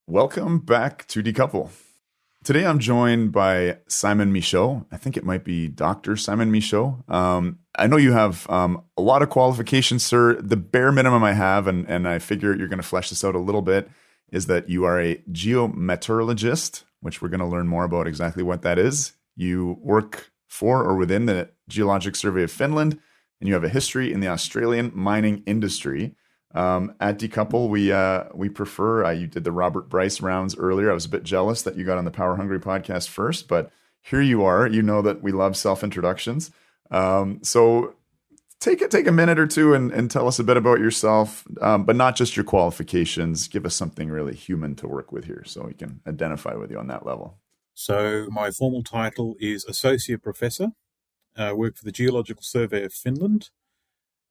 Welcome back to Decouple. Today I'm joined by Simon Michaux. I think it might be Dr. Simon Michaux. I know you have a lot of qualifications, sir. The bare minimum I have, and I figure you're going to flesh this out a little bit, is that you are a geometallurgist, which we're going to learn more about exactly what that is. You work for or within the Geological Survey of Finland, and you have a history in the Australian mining industry. At Decouple, we prefer, you did the Robert Bryce rounds earlier. I was a bit jealous that you got on the Power Hungry podcast first, but here you are. You know that we love self-introductions. So take a minute or two and tell us a bit about yourself, but not just your qualifications. Give us something really human to work with here so we can identify with you on that level. So my formal title is Associate Professor. I work for the Geological Survey of Finland.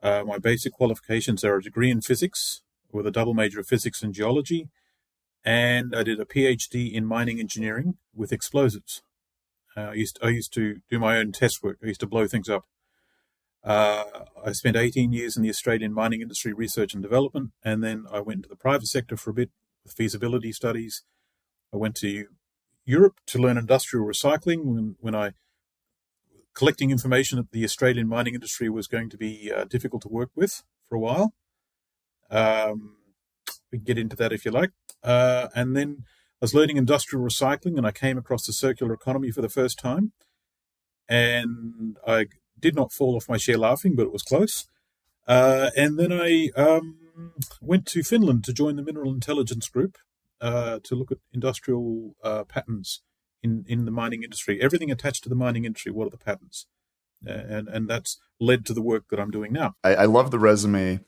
My basic qualifications are a degree in physics with a double major of physics and geology, and I did a PhD in mining engineering with explosives. I used to do my own test work. I used to blow things up. I spent 18 years in the Australian mining industry research and development, and then I went into the private sector for a bit with feasibility studies. I went to Europe to learn industrial recycling when I collecting information that the Australian mining industry was going to be difficult to work with for a while. We can get into that if you like. And then I was learning industrial recycling, and I came across the circular economy for the first time. And I did not fall off my chair laughing, but it was close. And then I went to Finland to join the Mineral Intelligence Group to look at industrial patterns in the mining industry. Everything attached to the mining industry, what are the patterns? And that's led to the work that I'm doing now. I love the resume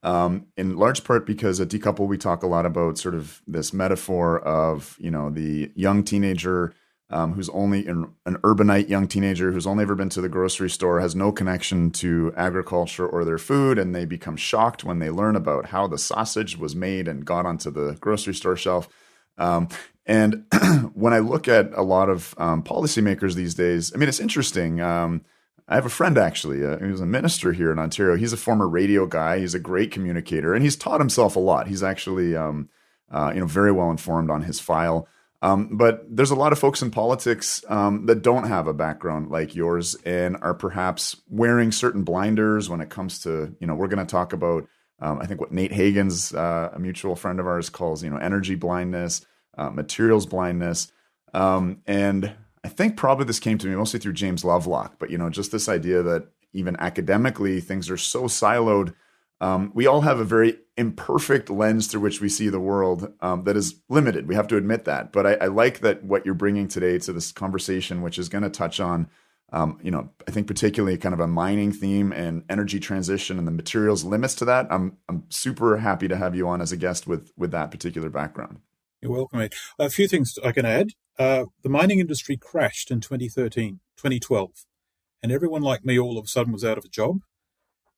in large part because at Decouple we talk a lot about sort of this metaphor of, the young teenager who's only an urbanite young teenager who's only ever been to the grocery store, has no connection to agriculture or their food, and they become shocked when they learn about how the sausage was made and got onto the grocery store shelf. And when I look at a lot of policymakers these days, I mean, it's interesting. I have a friend, actually, who's a minister here in Ontario. He's a former radio guy. He's a great communicator, and he's taught himself a lot. He's actually, very well informed on his file. But there's a lot of folks in politics that don't have a background like yours and are perhaps wearing certain blinders when it comes to, we're going to talk about, I think what Nate Hagen's, a mutual friend of ours, calls, energy blindness. Materials blindness. And I think probably this came to me mostly through James Lovelock, but, just this idea that even academically things are so siloed. We all have a very imperfect lens through which we see the world that is limited. We have to admit that. But I like that what you're bringing today to this conversation, which is going to touch on, I think particularly kind of a mining theme and energy transition and the materials limits to that. I'm super happy to have you on as a guest with that particular background. You're welcome, mate. A few things I can add. The mining industry crashed in 2012, and everyone like me all of a sudden was out of a job.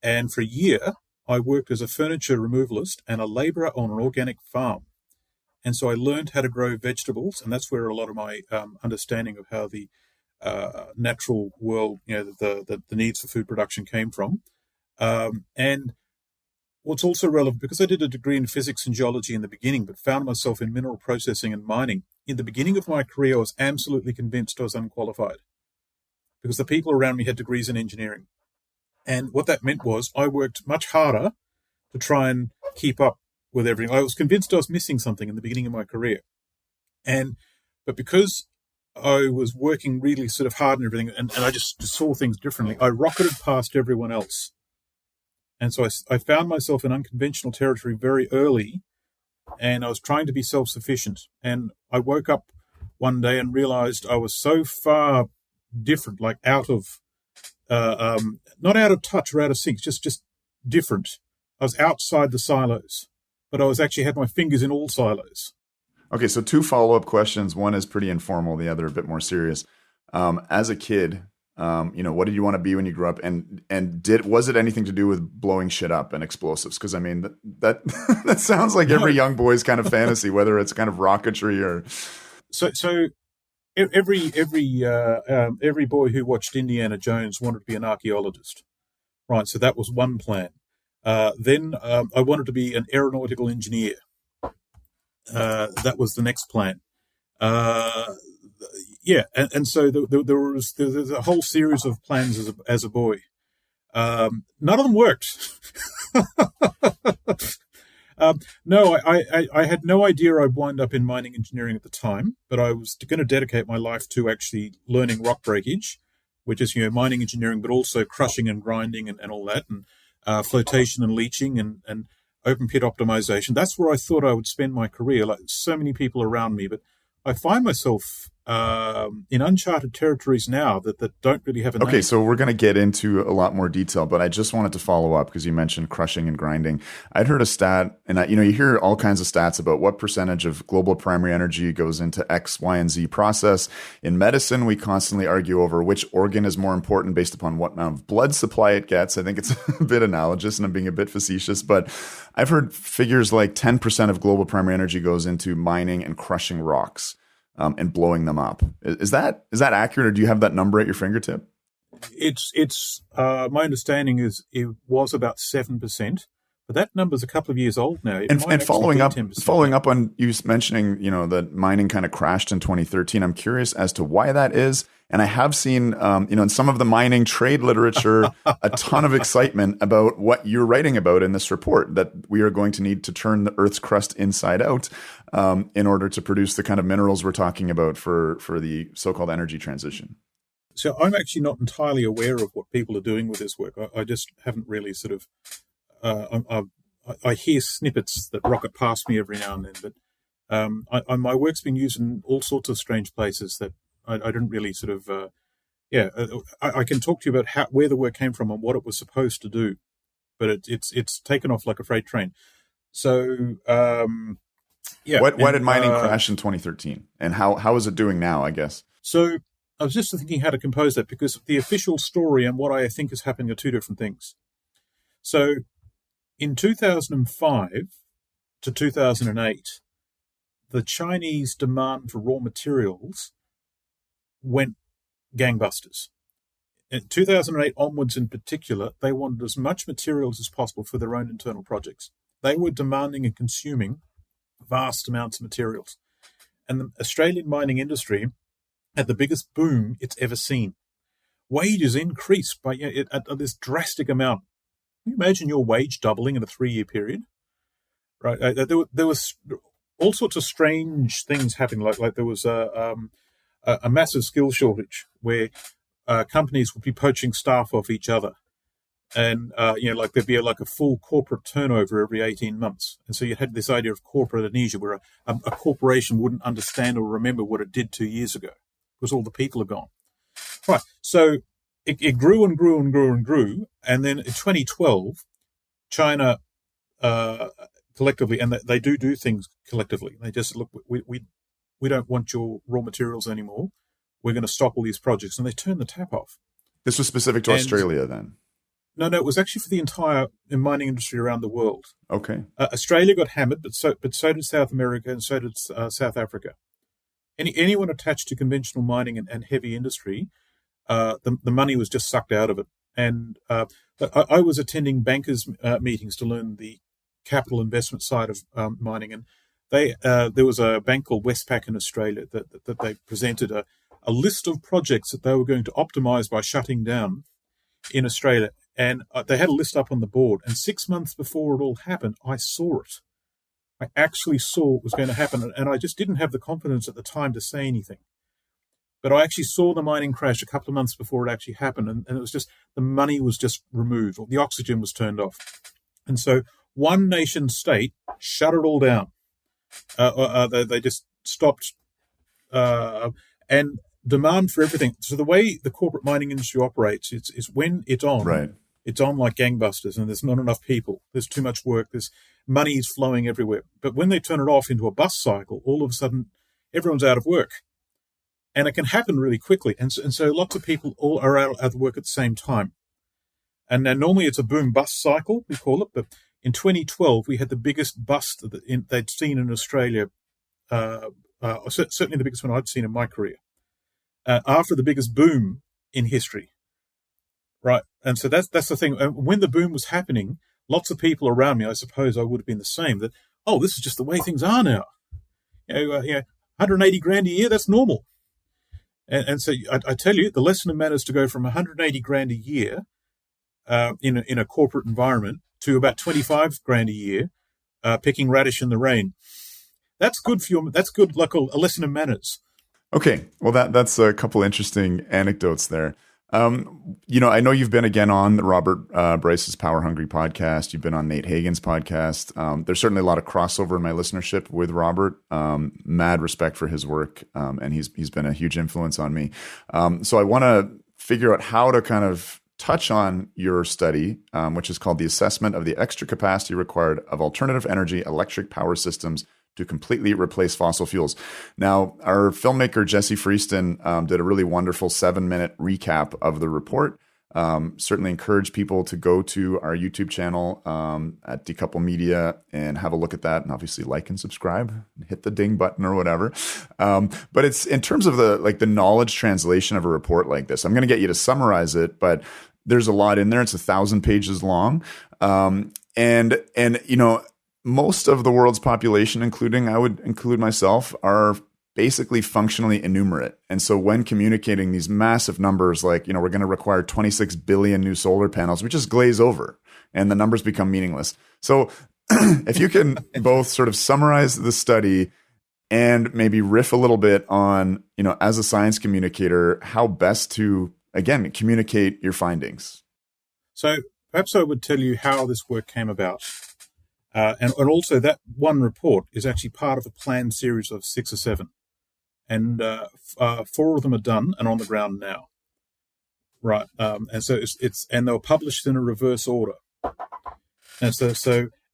And for a year, I worked as a furniture removalist and a labourer on an organic farm. And so I learned how to grow vegetables, and that's where a lot of my understanding of how the natural world, the needs for food production came from. And what's also relevant, because I did a degree in physics and geology in the beginning, but found myself in mineral processing and mining. In the beginning of my career, I was absolutely convinced I was unqualified because the people around me had degrees in engineering. And what that meant was I worked much harder to try and keep up with everything. I was convinced I was missing something in the beginning of my career. But because I was working really sort of hard and everything, and I just saw things differently, I rocketed past everyone else. And so I found myself in unconventional territory very early, and I was trying to be self-sufficient. And I woke up one day and realized I was so far different, like out of, not out of touch or out of sync, just different. I was outside the silos, but I was actually had my fingers in all silos. Okay, so two follow-up questions. One is pretty informal, the other a bit more serious. As a kid, what did you want to be when you grew up? And was it anything to do with blowing shit up and explosives? Because I mean, that that sounds like every young boy's kind of fantasy, whether it's kind of rocketry or. So every boy who watched Indiana Jones wanted to be an archaeologist, right? So that was one plan. Then I wanted to be an aeronautical engineer. that was the next plan. And so there was a whole series of plans as a boy. None of them worked. No, I had no idea I'd wind up in mining engineering at the time, but I was going to dedicate my life to actually learning rock breakage, which is, mining engineering, but also crushing and grinding and all that, and flotation and leaching and open pit optimization. That's where I thought I would spend my career, like so many people around me. But I find myself in uncharted territories now that don't really have a name. Okay, so we're going to get into a lot more detail, but I just wanted to follow up because you mentioned crushing and grinding. I'd heard a stat, and you hear all kinds of stats about what percentage of global primary energy goes into X, Y, and Z process. In medicine, we constantly argue over which organ is more important based upon what amount of blood supply it gets. I think it's a bit analogous, and I'm being a bit facetious, but I've heard figures like 10% of global primary energy goes into mining and crushing rocks. And blowing them up. Is that accurate, or do you have that number at your fingertip? It's my understanding is it was about 7%, but that number's a couple of years old now. And following up on you mentioning, that mining kind of crashed in 2013. I'm curious as to why that is. And I have seen, in some of the mining trade literature, a ton of excitement about what you're writing about in this report, that we are going to need to turn the Earth's crust inside out in order to produce the kind of minerals we're talking about for the so-called energy transition. So I'm actually not entirely aware of what people are doing with this work. I just haven't really sort of, I hear snippets that rocket past me every now and then, but my work's been used in all sorts of strange places that I didn't really sort of, I can talk to you about where the work came from and what it was supposed to do, but it's taken off like a freight train. So, Why did mining crash in 2013, and how is it doing now, I guess? So I was just thinking how to compose that, because the official story and what I think is happening are two different things. So in 2005 to 2008, the Chinese demand for raw materials went gangbusters. In 2008 onwards in particular, they wanted as much materials as possible for their own internal projects. They were demanding and consuming vast amounts of materials. And the Australian mining industry had the biggest boom it's ever seen. Wages increased by at this drastic amount. Can you imagine your wage doubling in a 3-year period? Right? There was all sorts of strange things happening. Like there was a massive skill shortage where companies would be poaching staff off each other. And, like there'd be a full corporate turnover every 18 months. And so you had this idea of corporate amnesia, where a corporation wouldn't understand or remember what it did 2 years ago because all the people are gone. Right. So it grew and grew and grew and grew. And then in 2012, China collectively, and they do things collectively. They just, look, we don't want your raw materials anymore. We're going to stop all these projects. And they turned the tap off. This was specific to Australia then? No, it was actually for the entire mining industry around the world. Okay. Australia got hammered, but so did South America, and so did South Africa. Anyone attached to conventional mining and heavy industry, the money was just sucked out of it. And I was attending bankers' meetings to learn the capital investment side of mining, and there was a bank called Westpac in Australia that they presented a list of projects that they were going to optimize by shutting down in Australia. And they had a list up on the board. And 6 months before it all happened, I saw it. I actually saw what was going to happen. And I just didn't have the confidence at the time to say anything. But I actually saw the mining crash a couple of months before it actually happened. And it was just, the money was just removed, or the oxygen was turned off. And so one nation state shut it all down. They just stopped. And demand for everything. So the way the corporate mining industry operates is when it's on. Right. It's on like gangbusters, and there's not enough people. There's too much work. There's money is flowing everywhere. But when they turn it off into a bust cycle, all of a sudden, everyone's out of work. And it can happen really quickly. And so lots of people all are out of work at the same time. And now normally it's a boom-bust cycle, we call it. But in 2012, we had the biggest bust they'd seen in Australia, certainly the biggest one I'd seen in my career, after the biggest boom in history. Right. And so that's the thing. And when the boom was happening, lots of people around me, I suppose I would have been the same, that, oh, this is just the way things are now. 180 grand a year, that's normal. And so I tell you, the lesson of matters to go from 180 grand a year in a corporate environment to about 25 grand a year picking radish in the rain. That's good for you. That's good, like a lesson of manners. Okay, well that's a couple interesting anecdotes there. I know you've been again on Robert Bryce's Power Hungry podcast. You've been on Nate Hagen's podcast. There's certainly a lot of crossover in my listenership with Robert. Mad respect for his work, and he's been a huge influence on me. So I want to figure out how to kind of touch on your study, which is called The Assessment of the Extra Capacity Required of Alternative Energy Electric Power Systems to Completely Replace Fossil Fuels. Now, our filmmaker, Jesse Freeston, did a really wonderful 7-minute recap of the report. Certainly encourage people to go to our YouTube channel at Decouple Media and have a look at that, and obviously like and subscribe and hit the ding button or whatever. But it's in terms of the knowledge translation of a report like this, I'm going to get you to summarize it, but there's a lot in there. It's 1,000 pages long. And most of the world's population, including, I would include myself, are basically functionally innumerate. And so when communicating these massive numbers, like, we're going to require 26 billion new solar panels, we just glaze over and the numbers become meaningless. So if you can both sort of summarize the study and maybe riff a little bit on, as a science communicator, how best to, again, communicate your findings. So perhaps I would tell you how this work came about. And also that one report is actually part of a planned series of 6 or 7. And 4 of them are done and on the ground now. Right. And so and they were published in a reverse order. And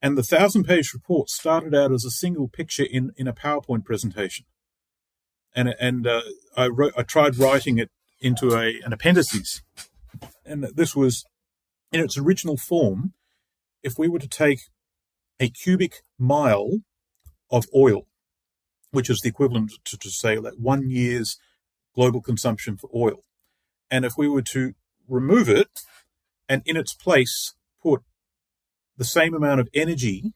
and the 1,000-page report started out as a single picture in a PowerPoint presentation. And I tried writing it into an appendices. And this was, in its original form, if we were to take a cubic mile of oil, which is the equivalent to say that 1 year's global consumption for oil. And if we were to remove it and in its place put the same amount of energy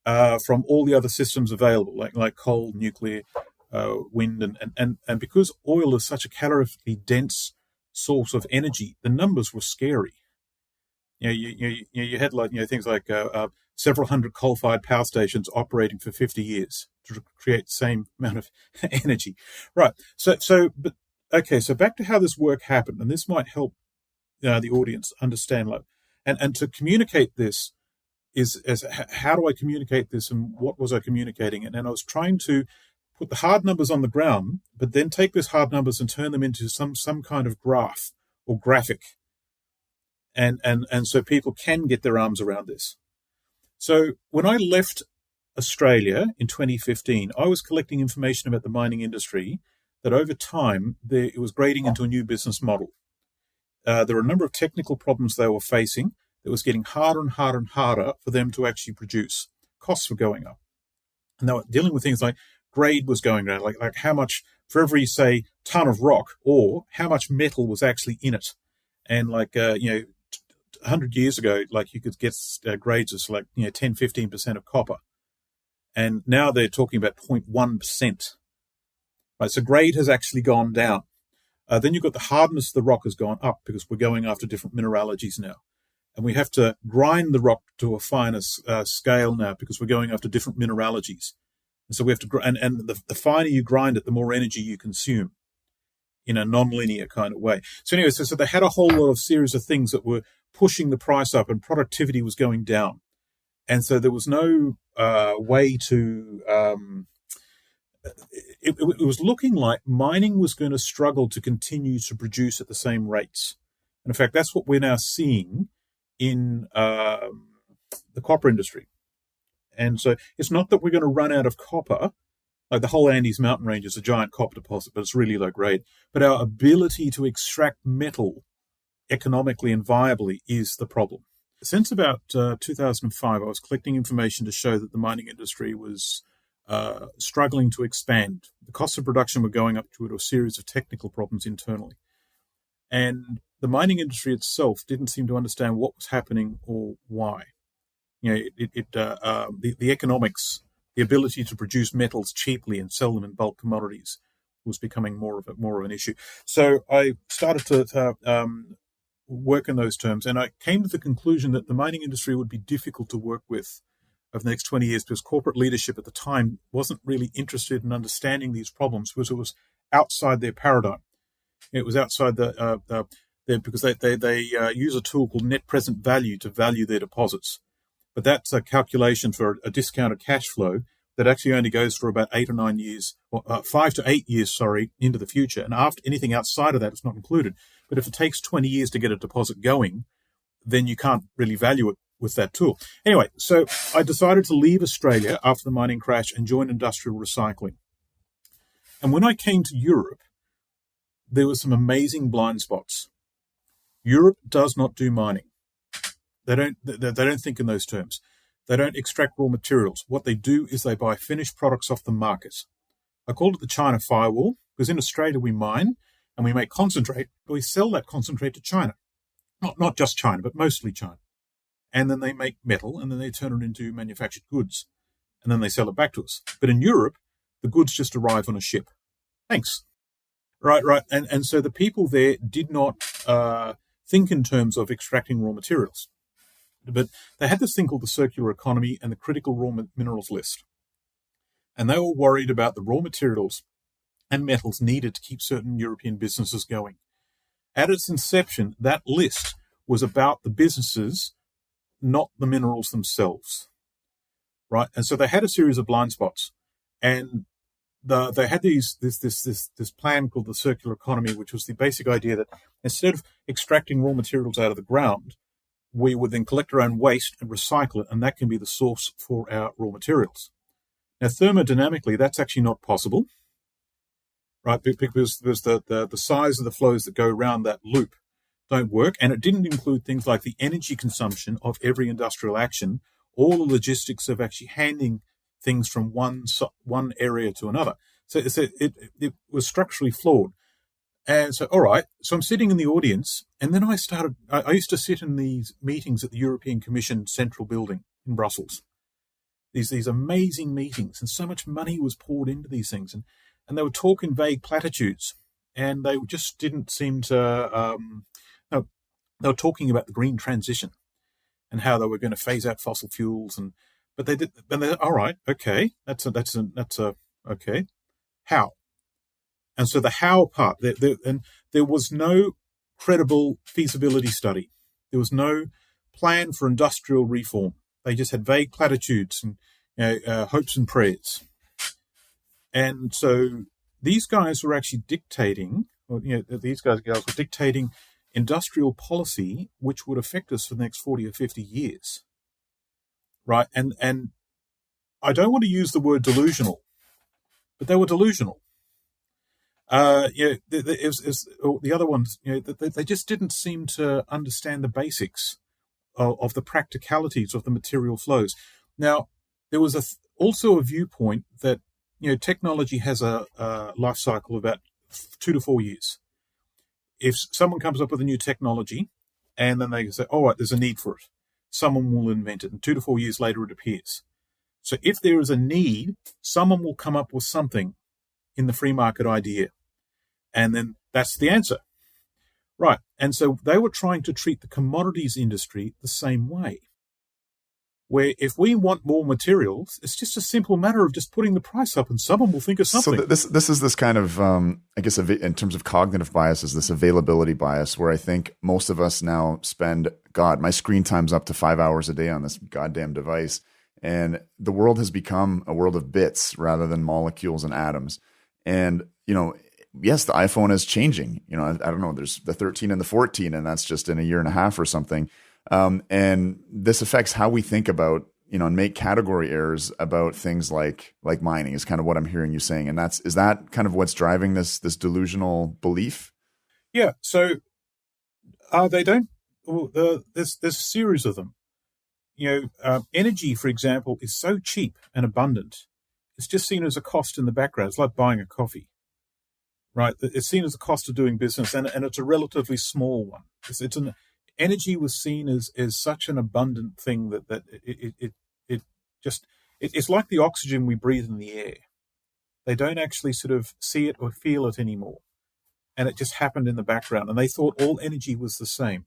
from all the other systems available, like coal, nuclear, wind, and because oil is such a calorically dense source of energy, the numbers were scary. You had things like several hundred coal-fired power stations operating for 50 years to create the same amount of energy. Right. So back to how this work happened, and this might help the audience understand. And to communicate this is how do I communicate this, and what was I communicating? And I was trying to put the hard numbers on the ground, but then take those hard numbers and turn them into some kind of graph or graphic. And so people can get their arms around this. So when I left Australia in 2015, I was collecting information about the mining industry that over time it was grading into a new business model. There were a number of technical problems they were facing that was getting harder and harder and harder for them to actually produce. Costs were going up. And they were dealing with things like grade was going down, like how much, for every, say, ton of rock, or how much metal was actually in it. And 100 years ago, you could get grades of 10, 15% of copper. And now they're talking about 0.1%. Right, so grade has actually gone down. Then you've got the hardness of the rock has gone up because we're going after different mineralogies now. And we have to grind the rock to a finer scale now because we're going after different mineralogies. And so we have to, and the finer you grind it, the more energy you consume in a non-linear kind of way. So anyway, so they had a whole lot of series of things that were pushing the price up and productivity was going down. And so there was no way to, it was looking like mining was going to struggle to continue to produce at the same rates. And in fact, that's what we're now seeing in the copper industry. And so it's not that we're going to run out of copper. Like the whole Andes mountain range is a giant copper deposit, but it's really low grade. But our ability to extract metal economically and viably is the problem. Since about 2005, I was collecting information to show that the mining industry was struggling to expand. The costs of production were going up due to a series of technical problems internally. And the mining industry itself didn't seem to understand what was happening or why. The economics the ability to produce metals cheaply and sell them in bulk commodities was becoming more of an issue. So I started to work in those terms, and I came to the conclusion that the mining industry would be difficult to work with over the next 20 years because corporate leadership at the time wasn't really interested in understanding these problems because it was outside their paradigm. It was outside because they use a tool called net present value to value their deposits. But that's a calculation for a discounted cash flow that actually only goes for about 8 or 9 years, or 5 to 8 years, into the future. And after anything outside of that, it's not included. But if it takes 20 years to get a deposit going, then you can't really value it with that tool. Anyway, so I decided to leave Australia after the mining crash and join industrial recycling. And when I came to Europe, there were some amazing blind spots. Europe does not do mining. They don't think in those terms. They don't extract raw materials. What they do is they buy finished products off the market. I called it the China firewall because in Australia we mine and we make concentrate, but we sell that concentrate to China. Not just China, but mostly China. And then they make metal and then they turn it into manufactured goods. And then they sell it back to us. But in Europe, the goods just arrive on a ship. Thanks. Right. And so the people there did not think in terms of extracting raw materials. But they had this thing called the circular economy and the critical raw minerals list. And they were worried about the raw materials and metals needed to keep certain European businesses going. At its inception, that list was about the businesses, not the minerals themselves. Right? And so they had a series of blind spots. And they had this plan called the circular economy, which was the basic idea that instead of extracting raw materials out of the ground, we would then collect our own waste and recycle it, and that can be the source for our raw materials. Now, thermodynamically, that's actually not possible, right? Because the size of the flows that go around that loop don't work, and it didn't include things like the energy consumption of every industrial action, all the logistics of actually handing things from one area to another. So it was structurally flawed. And so, all right, so I'm sitting in the audience, and then I used to sit in these meetings at the European Commission Central Building in Brussels. These amazing meetings, and so much money was poured into these things, and they would talk in vague platitudes, and they just didn't seem to. No, they were talking about the green transition and how they were going to phase out fossil fuels, but they did. And they, all right, okay, that's okay. How? And so the how part, there was no credible feasibility study. There was no plan for industrial reform. They just had vague platitudes and hopes and prayers. And so these guys were actually dictating, these guys and girls were dictating industrial policy which would affect us for the next 40 or 50 years. Right? And I don't want to use the word delusional, but they were delusional. The other ones, they just didn't seem to understand the basics of the practicalities of the material flows. Now, there was also a viewpoint that technology has a life cycle of about 2 to 4 years. If someone comes up with a new technology, and then they say, "All right, there's a need for it," someone will invent it, and 2 to 4 years later, it appears. So, if there is a need, someone will come up with something in the free market idea. And then that's the answer. Right. And so they were trying to treat the commodities industry the same way. Where if we want more materials, it's just a simple matter of just putting the price up and someone will think of something. So this is this kind of, I guess, in terms of cognitive biases, this availability bias where I think most of us now spend, my screen time's up to 5 hours a day on this goddamn device. And the world has become a world of bits rather than molecules and atoms. And, yes, the iPhone is changing. I don't know, there's the 13 and the 14, and that's just in a year and a half or something. And this affects how we think about, and make category errors about things like mining is kind of what I'm hearing you saying. And is that kind of what's driving this delusional belief? Yeah. So there's a series of them. Energy, for example, is so cheap and abundant. It's just seen as a cost in the background. It's like buying a coffee. Right, it's seen as a cost of doing business, and it's a relatively small one. Energy was seen as such an abundant thing that it just It's like the oxygen we breathe in the air. They don't actually sort of see it or feel it anymore. And it just happened in the background. And they thought all energy was the same.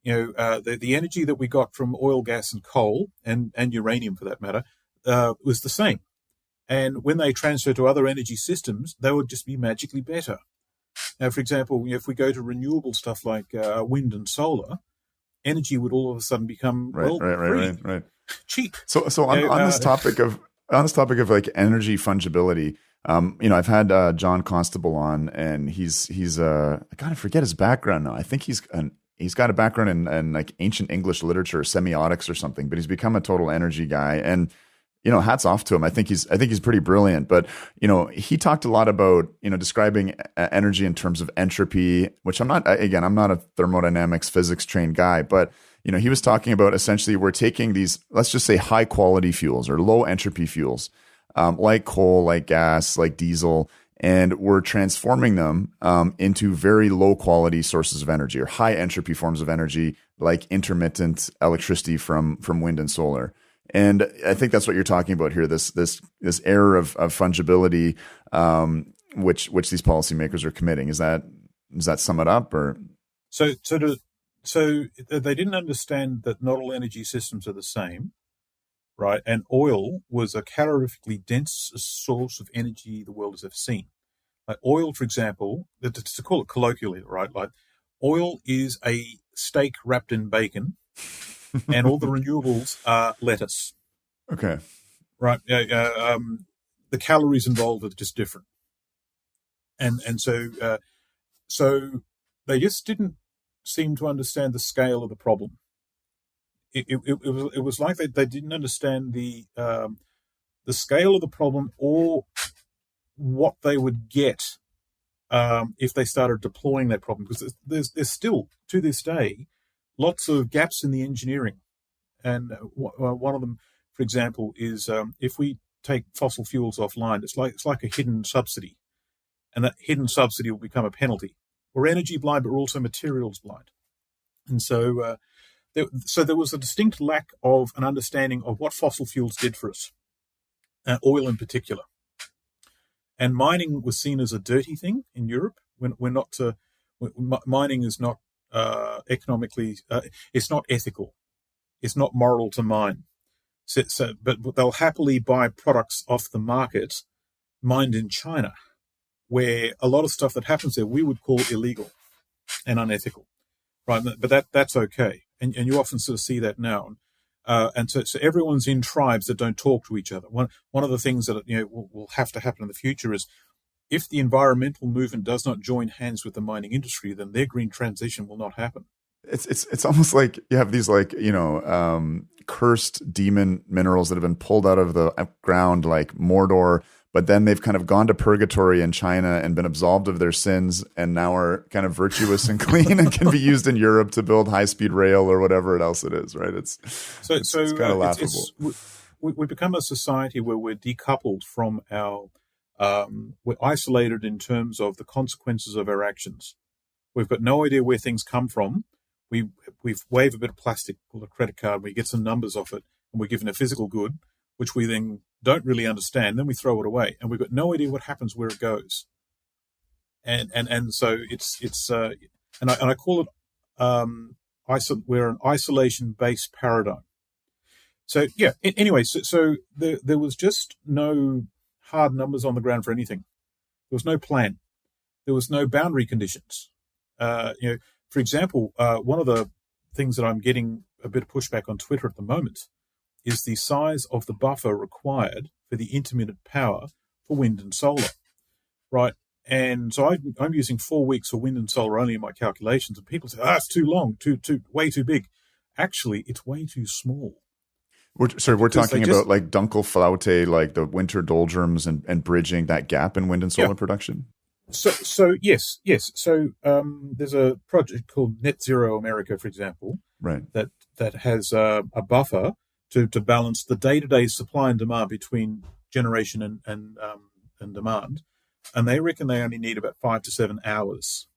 The energy that we got from oil, gas, and coal, and uranium for that matter, was the same. And when they transfer to other energy systems, they would just be magically better. Now, for example, if we go to renewable stuff like wind and solar, energy would all of a sudden become right. cheap. So on this topic of like energy fungibility, I've had John Constable on, and he's I gotta forget his background now. I think he's got a background in like ancient English literature, semiotics or something, but he's become a total energy guy. And hats off to him. I think he's pretty brilliant. But he talked a lot about describing energy in terms of entropy, which I'm not a thermodynamics physics trained guy, but he was talking about essentially we're taking these, let's just say, high quality fuels or low entropy fuels, like coal, like gas, like diesel, and we're transforming them into very low quality sources of energy or high entropy forms of energy, like intermittent electricity from wind and solar. And I think that's what you're talking about here. This error of fungibility, which these policymakers are committing. Does that sum it up? Or so they didn't understand that not all energy systems are the same, right? And oil was a calorifically dense source of energy the world has ever seen. Like oil, for example, to call it colloquially, right? Like oil is a steak wrapped in bacon. And all the renewables are lettuce. Okay. Right. The calories involved are just different. And so they just didn't seem to understand the scale of the problem. It was like they didn't understand the scale of the problem or what they would get if they started deploying that problem. Because there's still, to this day, lots of gaps in the engineering. And one of them, for example, is if we take fossil fuels offline, it's like a hidden subsidy. And that hidden subsidy will become a penalty. We're energy blind, but we're also materials blind. And so there was a distinct lack of an understanding of what fossil fuels did for us, oil in particular. And mining was seen as a dirty thing in Europe. Mining is not economically, it's not ethical, it's not moral to mine. But they'll happily buy products off the market mined in China, where a lot of stuff that happens there we would call illegal and unethical, right? But that's okay, and you often sort of see that now. And so everyone's in tribes that don't talk to each other. One of the things that will have to happen in the future is, if the environmental movement does not join hands with the mining industry, then their green transition will not happen. It's almost like you have these cursed demon minerals that have been pulled out of the ground, like Mordor, but then they've kind of gone to purgatory in China and been absolved of their sins, and now are kind of virtuous and clean and can be used in Europe to build high-speed rail or whatever else it is, right? It's kind of laughable. We become a society where we're decoupled from we're isolated in terms of the consequences of our actions. We've got no idea where things come from. We wave a bit of plastic, called a credit card, we get some numbers off it, and we're given a physical good, which we then don't really understand. Then we throw it away, and we've got no idea what happens where it goes. And so I call it we're an isolation-based paradigm. So yeah. Anyway, so there was just no hard numbers on the ground for anything. There was no plan. There was no boundary conditions. For example, one of the things that I'm getting a bit of pushback on Twitter at the moment is the size of the buffer required for the intermittent power for wind and solar, right? And so I'm using 4 weeks for wind and solar only in my calculations, and people say, it's too long, way too big. Actually, it's way too small. We're talking about like Dunkelflaute, like the winter doldrums and bridging that gap in wind and solar production. So yes. So there's a project called Net Zero America, for example, right? That has a buffer to balance the day-to-day supply and demand between generation and demand, and they reckon they only need about 5 to 7 hours,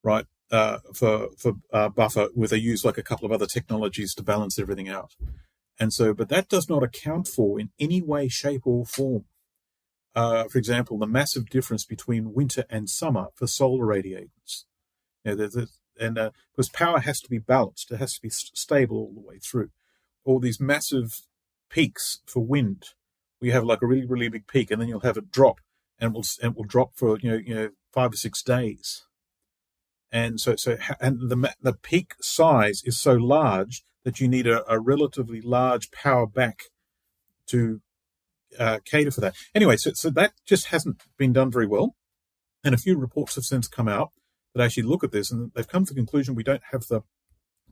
right? For buffer, where they use like a couple of other technologies to balance everything out. And so, but that does not account for in any way, shape, or form, for example, the massive difference between winter and summer for solar radiators. Because power has to be balanced, it has to be stable all the way through. All these massive peaks for wind, we have like a really, really big peak, and then you'll have a drop, and it will drop for 5 or 6 days. And the peak size is so large that you need a relatively large power back to cater for that. Anyway, so that just hasn't been done very well. And a few reports have since come out that actually look at this, and they've come to the conclusion we don't have the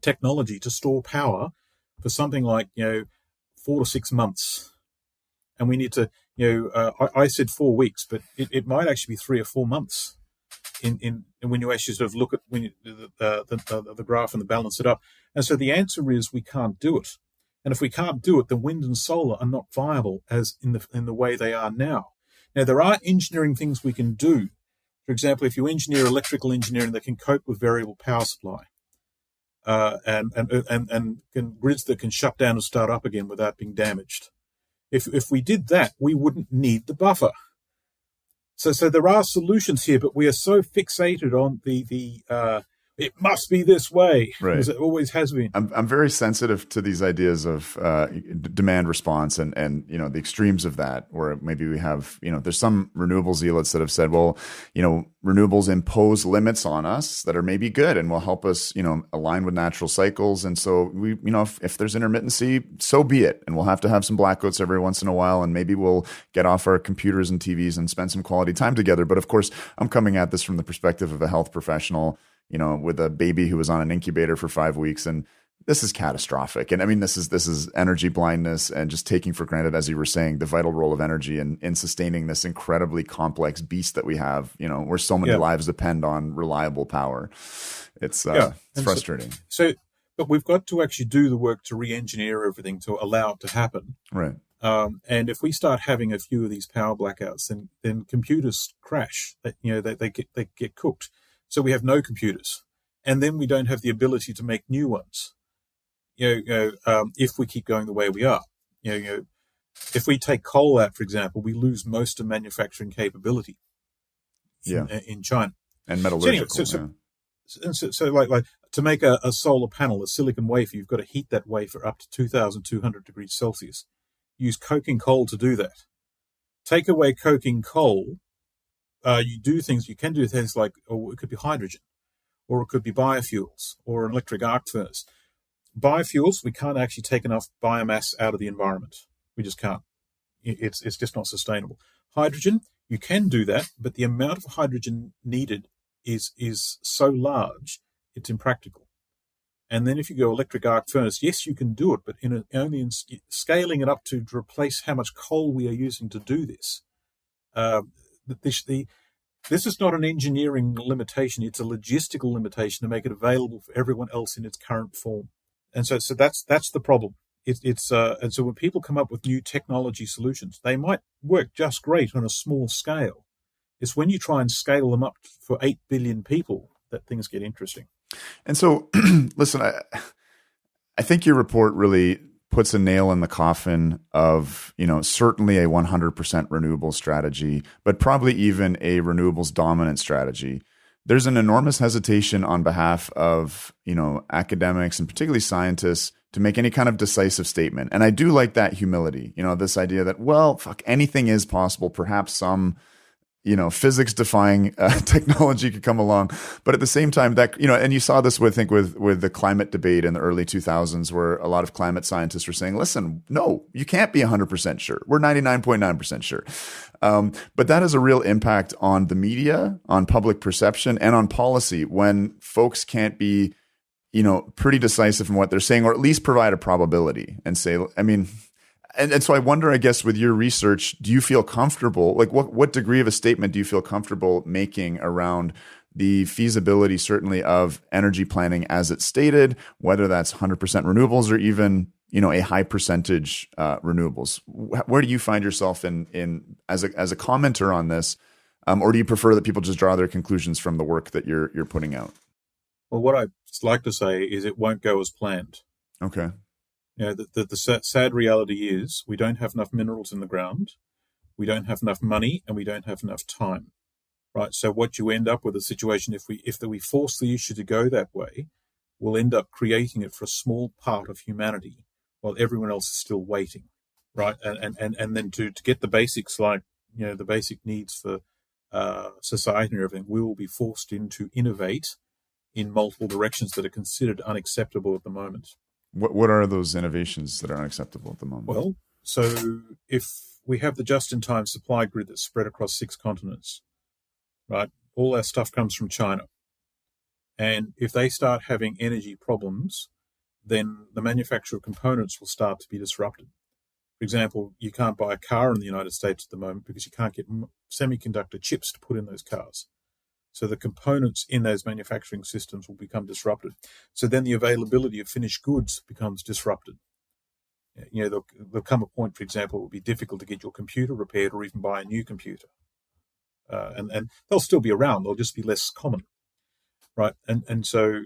technology to store power for something like 4 to 6 months, and we need to I said 4 weeks, but it might actually be 3 or 4 months. In when you actually sort of look at the graph and balance it up, and so the answer is we can't do it. And if we can't do it, then wind and solar are not viable as in the way they are now. Now there are engineering things we can do. For example, if you engineer electrical engineering that can cope with variable power supply, and grids that can shut down and start up again without being damaged. If we did that, we wouldn't need the buffer. So there are solutions here, but we are so fixated on the it must be this way, right, as it always has been. I'm very sensitive to these ideas of demand response and the extremes of that, where maybe we have, there's some renewable zealots that have said, well, renewables impose limits on us that are maybe good and will help us, align with natural cycles. And so we, if there's intermittency, so be it. And we'll have to have some blackouts every once in a while. And maybe we'll get off our computers and TVs and spend some quality time together. But of course, I'm coming at this from the perspective of a health professional, with a baby who was on an incubator for 5 weeks. And this is catastrophic. And I mean, this is energy blindness and just taking for granted, as you were saying, the vital role of energy in sustaining this incredibly complex beast that we have, where so many lives depend on reliable power. It's frustrating. But we've got to actually do the work to re-engineer everything to allow it to happen. Right. And if we start having a few of these power blackouts, then computers crash. They get cooked. So we have no computers, and then we don't have the ability to make new ones. If we keep going the way we are, if we take coal out, for example, we lose most of manufacturing capability. In China and metallurgical. So like to make a solar panel, a silicon wafer, you've got to heat that wafer up to 2,200 degrees Celsius. Use coking coal to do that. Take away coking coal. You can do things like, it could be hydrogen, or it could be biofuels, or an electric arc furnace. Biofuels, we can't actually take enough biomass out of the environment. We just can't. It's just not sustainable. Hydrogen, you can do that, but the amount of hydrogen needed is so large, it's impractical. And then if you go electric arc furnace, yes, you can do it, but only in scaling it up to replace how much coal we are using to do this. This is not an engineering limitation; it's a logistical limitation to make it available for everyone else in its current form. And so that's the problem. And so when people come up with new technology solutions, they might work just great on a small scale. It's when you try and scale them up for 8 billion people that things get interesting. And so, listen, I think your report really puts a nail in the coffin of, certainly a 100% renewable strategy, but probably even a renewables dominant strategy. There's an enormous hesitation on behalf of, academics and particularly scientists to make any kind of decisive statement. And I do like that humility, this idea that, anything is possible. Perhaps some physics defying technology could come along. But at the same time that, and you saw this with the climate debate in the early 2000s, where a lot of climate scientists were saying, listen, no, you can't be 100% sure. We're 99.9% sure. But that has a real impact on the media, on public perception, and on policy when folks can't be, pretty decisive in what they're saying, or at least provide a probability and say, And so I wonder, I guess, with your research, do you feel comfortable, like what degree of a statement do you feel comfortable making around the feasibility, certainly, of energy planning as it's stated, whether that's 100% renewables or even, a high percentage renewables? Where do you find yourself in as a commenter on this? Or do you prefer that people just draw their conclusions from the work that you're putting out? Well, what I'd like to say is it won't go as planned. Okay. The sad reality is we don't have enough minerals in the ground, we don't have enough money, and we don't have enough time. Right. So what you end up with a situation, if we force the issue to go that way, we'll end up creating it for a small part of humanity while everyone else is still waiting. Right. And then to get the basics, like, the basic needs for society and everything, we will be forced to innovate in multiple directions that are considered unacceptable at the moment. What are those innovations that are unacceptable at the moment? Well, so if we have the just-in-time supply grid that's spread across 6 continents, right? All our stuff comes from China. And if they start having energy problems, then the manufacture of components will start to be disrupted. For example, you can't buy a car in the United States at the moment because you can't get semiconductor chips to put in those cars. So the components in those manufacturing systems will become disrupted. So then the availability of finished goods becomes disrupted. There'll come a point, for example, it will be difficult to get your computer repaired or even buy a new computer. And they'll still be around. They'll just be less common, right? So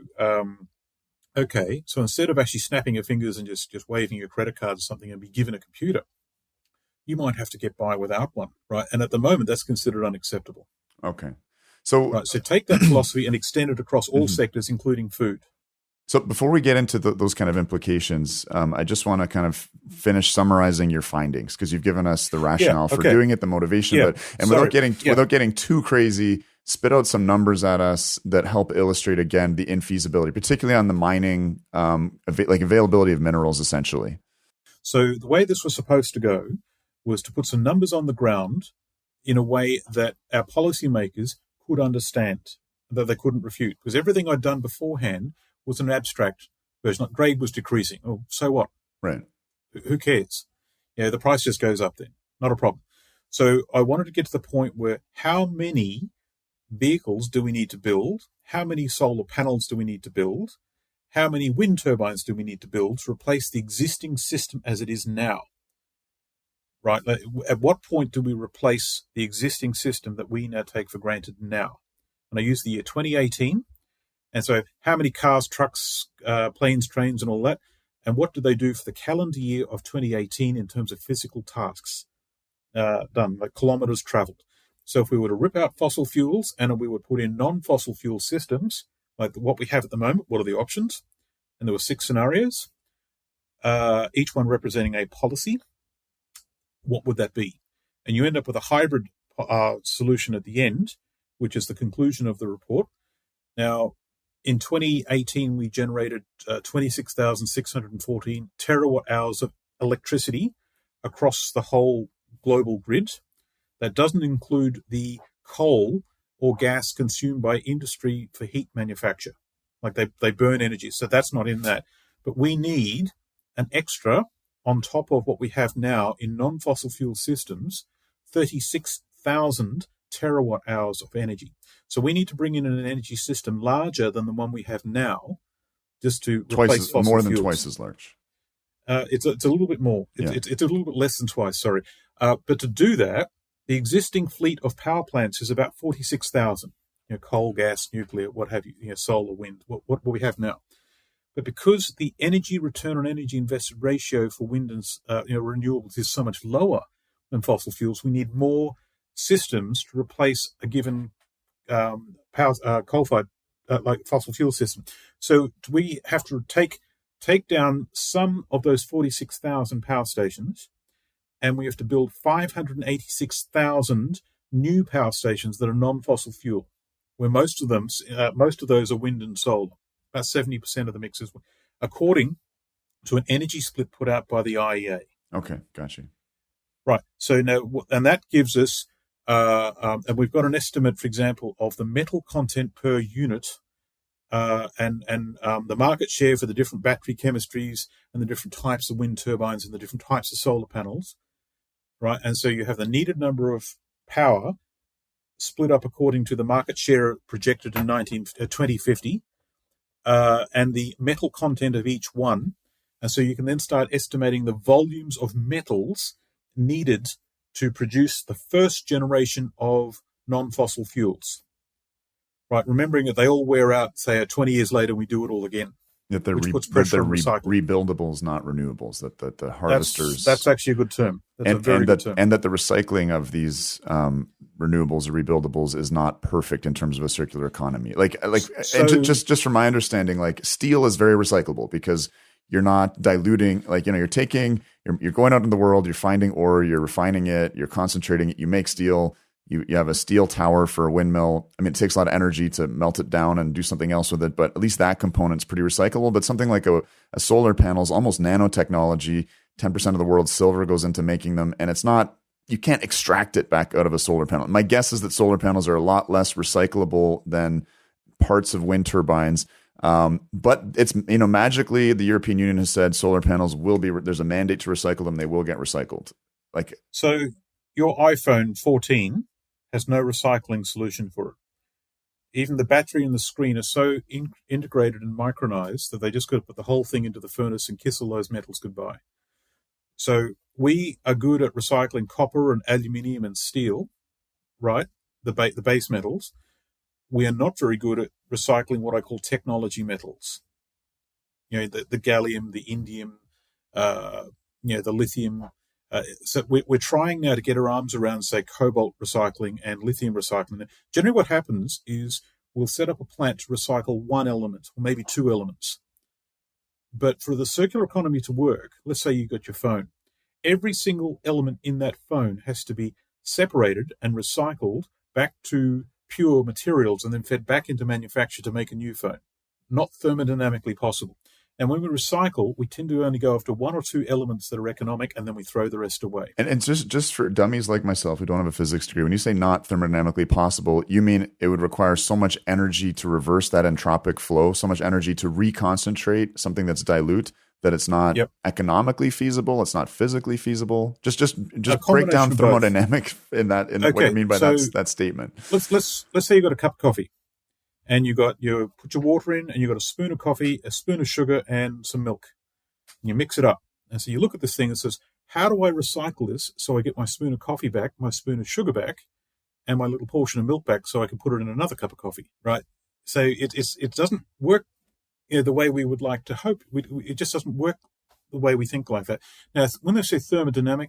instead of actually snapping your fingers and just waving your credit card or something and be given a computer, you might have to get by without one, right? And at the moment, that's considered unacceptable. Okay. So take that philosophy and extend it across all sectors, including food. So before we get into those kind of implications, I just want to kind of finish summarizing your findings, because you've given us the rationale for doing it, the motivation, without getting too crazy, spit out some numbers at us that help illustrate again the infeasibility, particularly on the mining, availability of minerals, essentially. So the way this was supposed to go was to put some numbers on the ground in a way that our policymakers could understand, that they couldn't refute, because everything I'd done beforehand was an abstract version. Like, grade was decreasing. Oh, so what? Right. Who cares? The price just goes up then. Not a problem. So I wanted to get to the point where how many vehicles do we need to build? How many solar panels do we need to build? How many wind turbines do we need to build to replace the existing system as it is now? Right? At what point do we replace the existing system that we now take for granted now? And I use the year 2018. And so how many cars, trucks, planes, trains, and all that? And what do they do for the calendar year of 2018 in terms of physical tasks done, like kilometers traveled? So if we were to rip out fossil fuels and we would put in non-fossil fuel systems, like what we have at the moment, what are the options? And there were 6 scenarios, each one representing a policy. What would that be? And you end up with a hybrid solution at the end, which is the conclusion of the report. Now, in 2018, we generated 26,614 terawatt hours of electricity across the whole global grid. That doesn't include the coal or gas consumed by industry for heat manufacture. Like they burn energy, so that's not in that. But we need an extra on top of what we have now in non-fossil fuel systems, 36,000 terawatt hours of energy. So we need to bring in an energy system larger than the one we have now, just to replace fossil more fuels. Than twice as large. It's a little bit more. It's a little bit less than twice. Sorry, but to do that, the existing fleet of power plants is about 46,000. Coal, gas, nuclear, what have you. Solar, wind. What we have now. But because the energy return on energy invested ratio for wind and renewables is so much lower than fossil fuels, we need more systems to replace a given coal-fired like fossil fuel system. So we have to take down some of those 46,000 power stations, and we have to build 586,000 new power stations that are non-fossil fuel, where most of those are wind and solar. About 70% of the mix is, according to an energy split put out by the IEA. Okay, gotcha. Right. So now, and that gives us, and we've got an estimate, for example, of the metal content per unit, and the market share for the different battery chemistries and the different types of wind turbines and the different types of solar panels. Right. And so you have the needed number of power split up according to the market share projected in 2050, and the metal content of each one. And so you can then start estimating the volumes of metals needed to produce the first generation of non-fossil fuels. Right, remembering that they all wear out, say, 20 years later, we do it all again. That they're, which puts pressure on recycling. rebuildables, not renewables. That the harvesters. That's actually a good term. That's a very good term. And that the recycling of these renewables or rebuildables is not perfect in terms of a circular economy. And just from my understanding, like steel is very recyclable because you're not diluting. Like you're going out in the world, you're finding ore, you're refining it, you're concentrating it, you make steel. You have a steel tower for a windmill. I mean, it takes a lot of energy to melt it down and do something else with it, but at least that component's pretty recyclable. But something like a solar panel is almost nanotechnology. 10% of the world's silver goes into making them, and you can't extract it back out of a solar panel. My guess is that solar panels are a lot less recyclable than parts of wind turbines. But it's, magically the European Union has said solar panels there's a mandate to recycle them. They will get recycled. So your iPhone 14 has no recycling solution for it. Even the battery and the screen are so integrated and micronized that they just got to put the whole thing into the furnace and kiss all those metals goodbye. So we are good at recycling copper and aluminium and steel, right? The base metals. We are not very good at recycling what I call technology metals. The gallium, the indium, the lithium. So we're trying now to get our arms around, say, cobalt recycling and lithium recycling. Generally what happens is we'll set up a plant to recycle one element or maybe two elements. But for the circular economy to work, let's say you've got your phone. Every single element in that phone has to be separated and recycled back to pure materials and then fed back into manufacture to make a new phone. Not thermodynamically possible. And when we recycle, we tend to only go after one or two elements that are economic, and then we throw the rest away. And just for dummies like myself who don't have a physics degree, when you say not thermodynamically possible, you mean it would require so much energy to reverse that entropic flow, so much energy to reconcentrate something that's dilute that it's not economically feasible, it's not physically feasible. Just break down thermodynamic in what you mean by that statement. Let's say you got a cup of coffee. And you put your water in, and you got a spoon of coffee, a spoon of sugar, and some milk. And you mix it up. And so you look at this thing and says, how do I recycle this so I get my spoon of coffee back, my spoon of sugar back, and my little portion of milk back so I can put it in another cup of coffee, right? So it doesn't work the way we would like to hope. It just doesn't work the way we think like that. Now, when they say thermodynamic,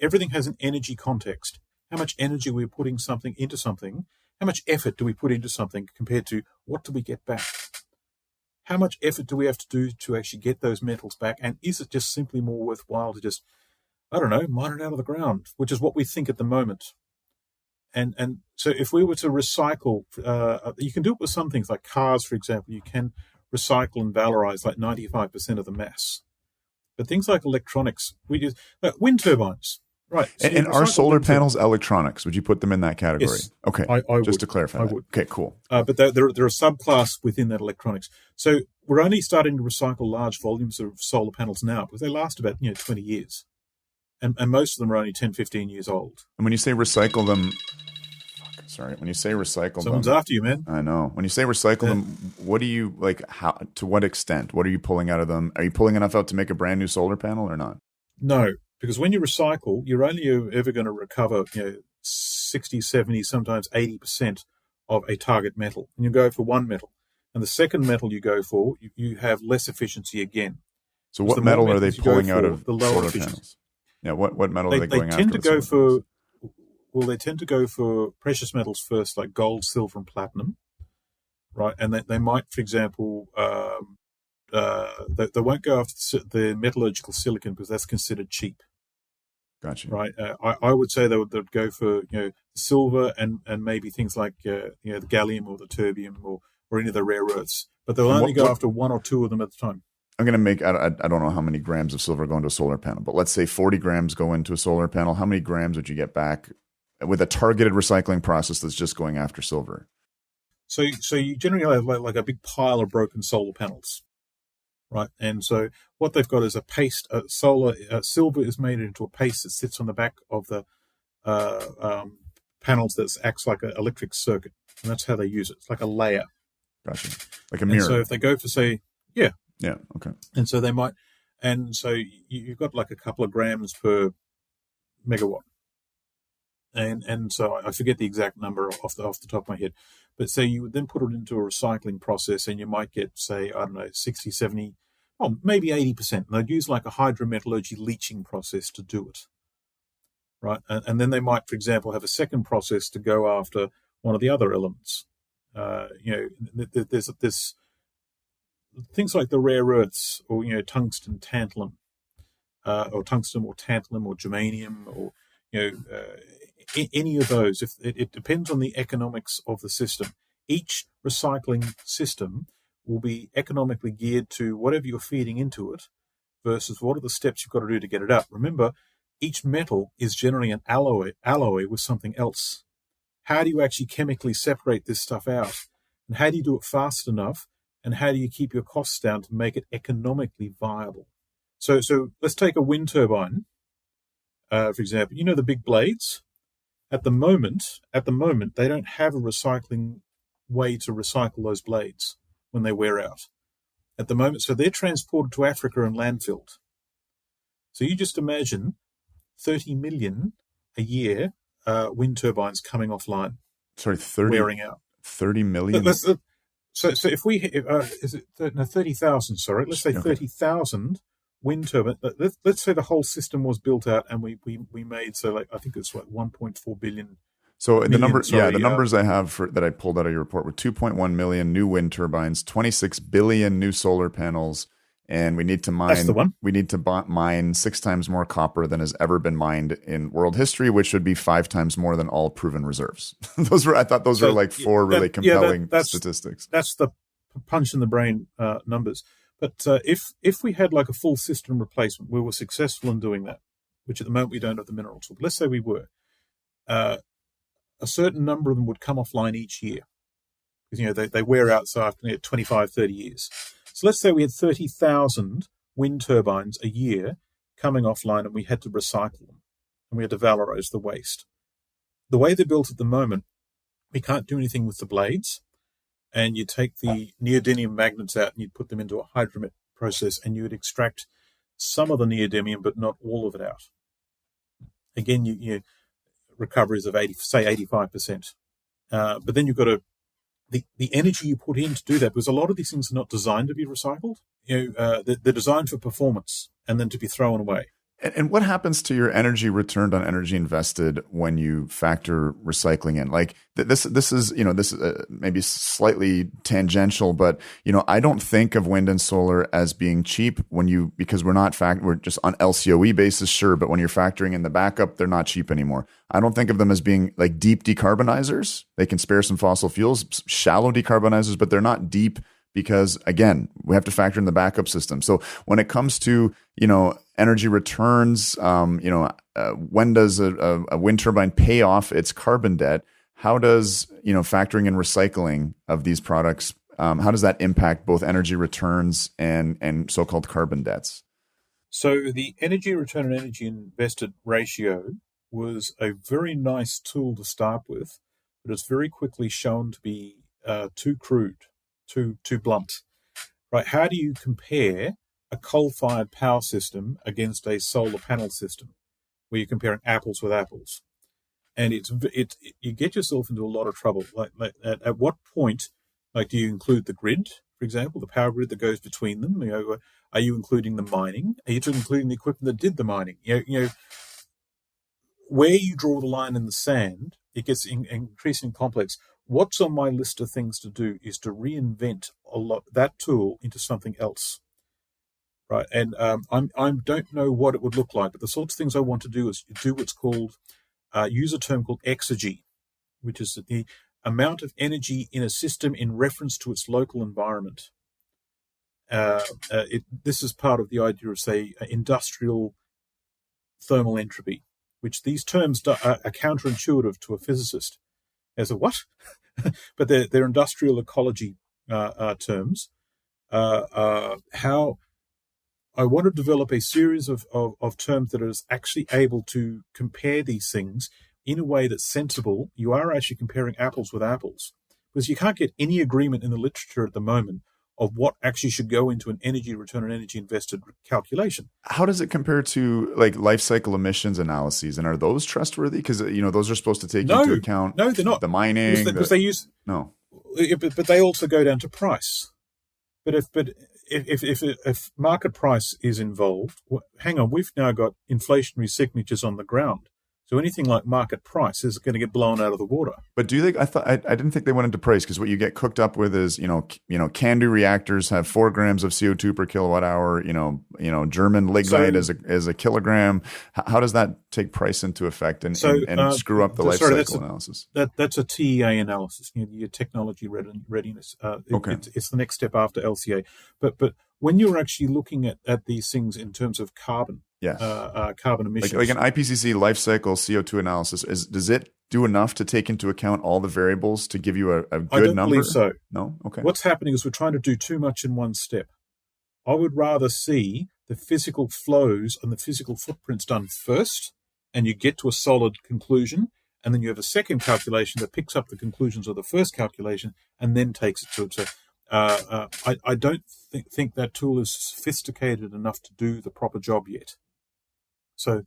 everything has an energy context. How much energy we're putting something into something. How much effort do we put into something compared to what do we get back? How much effort do we have to do to actually get those metals back? And is it just simply more worthwhile to just, mine it out of the ground, which is what we think at the moment. And so if we were to recycle, you can do it with some things like cars, for example. You can recycle and valorize like 95% of the mass. But things like electronics, wind turbines. Right. So and are solar panels electronics? Would you put them in that category? Yes, okay. I just to clarify. I would. Okay, cool. But they're a subclass within that electronics. So we're only starting to recycle large volumes of solar panels now because they last about 20 years. And most of them are only 10, 15 years old. And when you say recycle them, someone's after you, man. I know. When you say recycle them, what do you how, to what extent? What are you pulling out of them? Are you pulling enough out to make a brand new solar panel or not? No. Because when you recycle, you're only ever going to recover 60, 70, sometimes 80% of a target metal. And you go for one metal. And the second metal you go for, you have less efficiency again. So what metal are they pulling out of the solar panels? Yeah, what metal are they going after? They tend to go for precious metals first, like gold, silver, and platinum. Right? And they might, for example... they won't go after the metallurgical silicon because that's considered cheap. Gotcha. Right. I would say they'd go for silver and maybe things like the gallium or the terbium or any of the rare earths. But they'll only go after one or two of them at the time. I'm going to make I don't know how many grams of silver go into a solar panel, but let's say 40 grams go into a solar panel. How many grams would you get back with a targeted recycling process that's just going after silver? So you generally have like a big pile of broken solar panels. Right, and so what they've got is a paste. Silver is made into a paste that sits on the back of the panels that acts like an electric circuit, and that's how they use it. It's like a layer. Gotcha, like a mirror. And so if they go for okay. And so they might, and so you've got like a couple of grams per megawatt. And so I forget the exact number off the top of my head, but say you would then put it into a recycling process, and you might get, say, I don't know, 60, 70, oh, maybe 80%. And they'd use like a hydrometallurgy leaching process to do it, right? And then they might, for example, have a second process to go after one of the other elements. There's things like the rare earths, or tungsten, tantalum, or tungsten or tantalum or germanium, or any of those. If it depends on the economics of the system. Each recycling system will be economically geared to whatever you're feeding into it versus what are the steps you've got to do to get it out. Remember, each metal is generally an alloy with something else. How do you actually chemically separate this stuff out? And how do you do it fast enough? And how do you keep your costs down to make it economically viable? So let's take a wind turbine, for example. The big blades? At the moment, they don't have a recycling way to recycle those blades when they wear out. At the moment, so they're transported to Africa and landfilled. So you just imagine 30 million a year wind turbines coming offline. Sorry, 30, wearing out. 30 million? So if we, is it 30,000, sorry, let's say 30,000 wind turbine. Let's say the whole system was built out, and we made, so like, I think it's like 1.4 billion. So the numbers I have that I pulled out of your report were 2.1 million new wind turbines, 26 billion new solar panels, and we need to mine. That's the one. We need to mine 6 times more copper than has ever been mined in world history, which would be 5 times more than all proven reserves. I thought those were like 4 really compelling statistics. That's the punch in the brain numbers. But if we had like a full system replacement, we were successful in doing that, which at the moment we don't have the minerals for. But let's say we were, a certain number of them would come offline each year, because they wear out so after 25, 30 years. So let's say we had 30,000 wind turbines a year coming offline, and we had to recycle them, and we had to valorize the waste. The way they're built at the moment, we can't do anything with the blades. And you take the neodymium magnets out and you put them into a hydromet process, and you would extract some of the neodymium, but not all of it out. Again, you recoveries of 85%. But then you've got the energy you put in to do that, because a lot of these things are not designed to be recycled. They're designed for performance and then to be thrown away. And what happens to your energy returned on energy invested when you factor recycling in? Like this is maybe slightly tangential, but I don't think of wind and solar as being cheap because we're just on LCOE basis, sure, but when you're factoring in the backup, they're not cheap anymore. I don't think of them as being like deep decarbonizers. They can spare some fossil fuels, shallow decarbonizers, but they're not deep. Because again, we have to factor in the backup system. So when it comes to energy returns, when does a wind turbine pay off its carbon debt? How does factoring in recycling of these products? How does that impact both energy returns and so-called carbon debts? So the energy return and energy invested ratio was a very nice tool to start with, but it's very quickly shown to be too crude. Too blunt, right? How do you compare a coal-fired power system against a solar panel system, where you're comparing apples with apples? And you get yourself into a lot of trouble. Like at what point, like, do you include the grid, for example, the power grid that goes between them? Are you including the mining? Are you including the equipment that did the mining? Where you draw the line in the sand, it gets increasingly complex. What's on my list of things to do is to reinvent that tool into something else, right? And I don't know what it would look like, but the sorts of things I want to do is do what's called, use a term called exergy, which is the amount of energy in a system in reference to its local environment. This is part of the idea of, say, industrial thermal entropy, which these terms are counterintuitive to a physicist. As a what? But they're industrial ecology terms. How I want to develop a series of terms that is actually able to compare these things in a way that's sensible. You are actually comparing apples with apples, because you can't get any agreement in the literature at the moment of what actually should go into an energy return on energy invested calculation. How does it compare to like life cycle emissions analyses? And are those trustworthy? Because those are supposed to take into account no, they're not. the mining. Because they use no, but they also go down to price. But if market price is involved, hang on, we've now got inflationary signatures on the ground. So anything like market price is going to get blown out of the water. But do they? I didn't think they went into price, because what you get cooked up with is CANDU reactors have 4 grams of CO2 per kilowatt hour. German lignite as a kilogram. How does that take price into effect and screw up the life cycle analysis? That's a TEA analysis. Your technology readiness. Okay, it's the next step after LCA. But when you're actually looking at these things in terms of carbon. Yes. Carbon emissions. Like an IPCC life cycle CO2 analysis, does it do enough to take into account all the variables to give you a good number? I don't believe so. No? Okay. What's happening is we're trying to do too much in one step. I would rather see the physical flows and the physical footprints done first, and you get to a solid conclusion, and then you have a second calculation that picks up the conclusions of the first calculation and then takes it to it. So I don't think that tool is sophisticated enough to do the proper job yet. So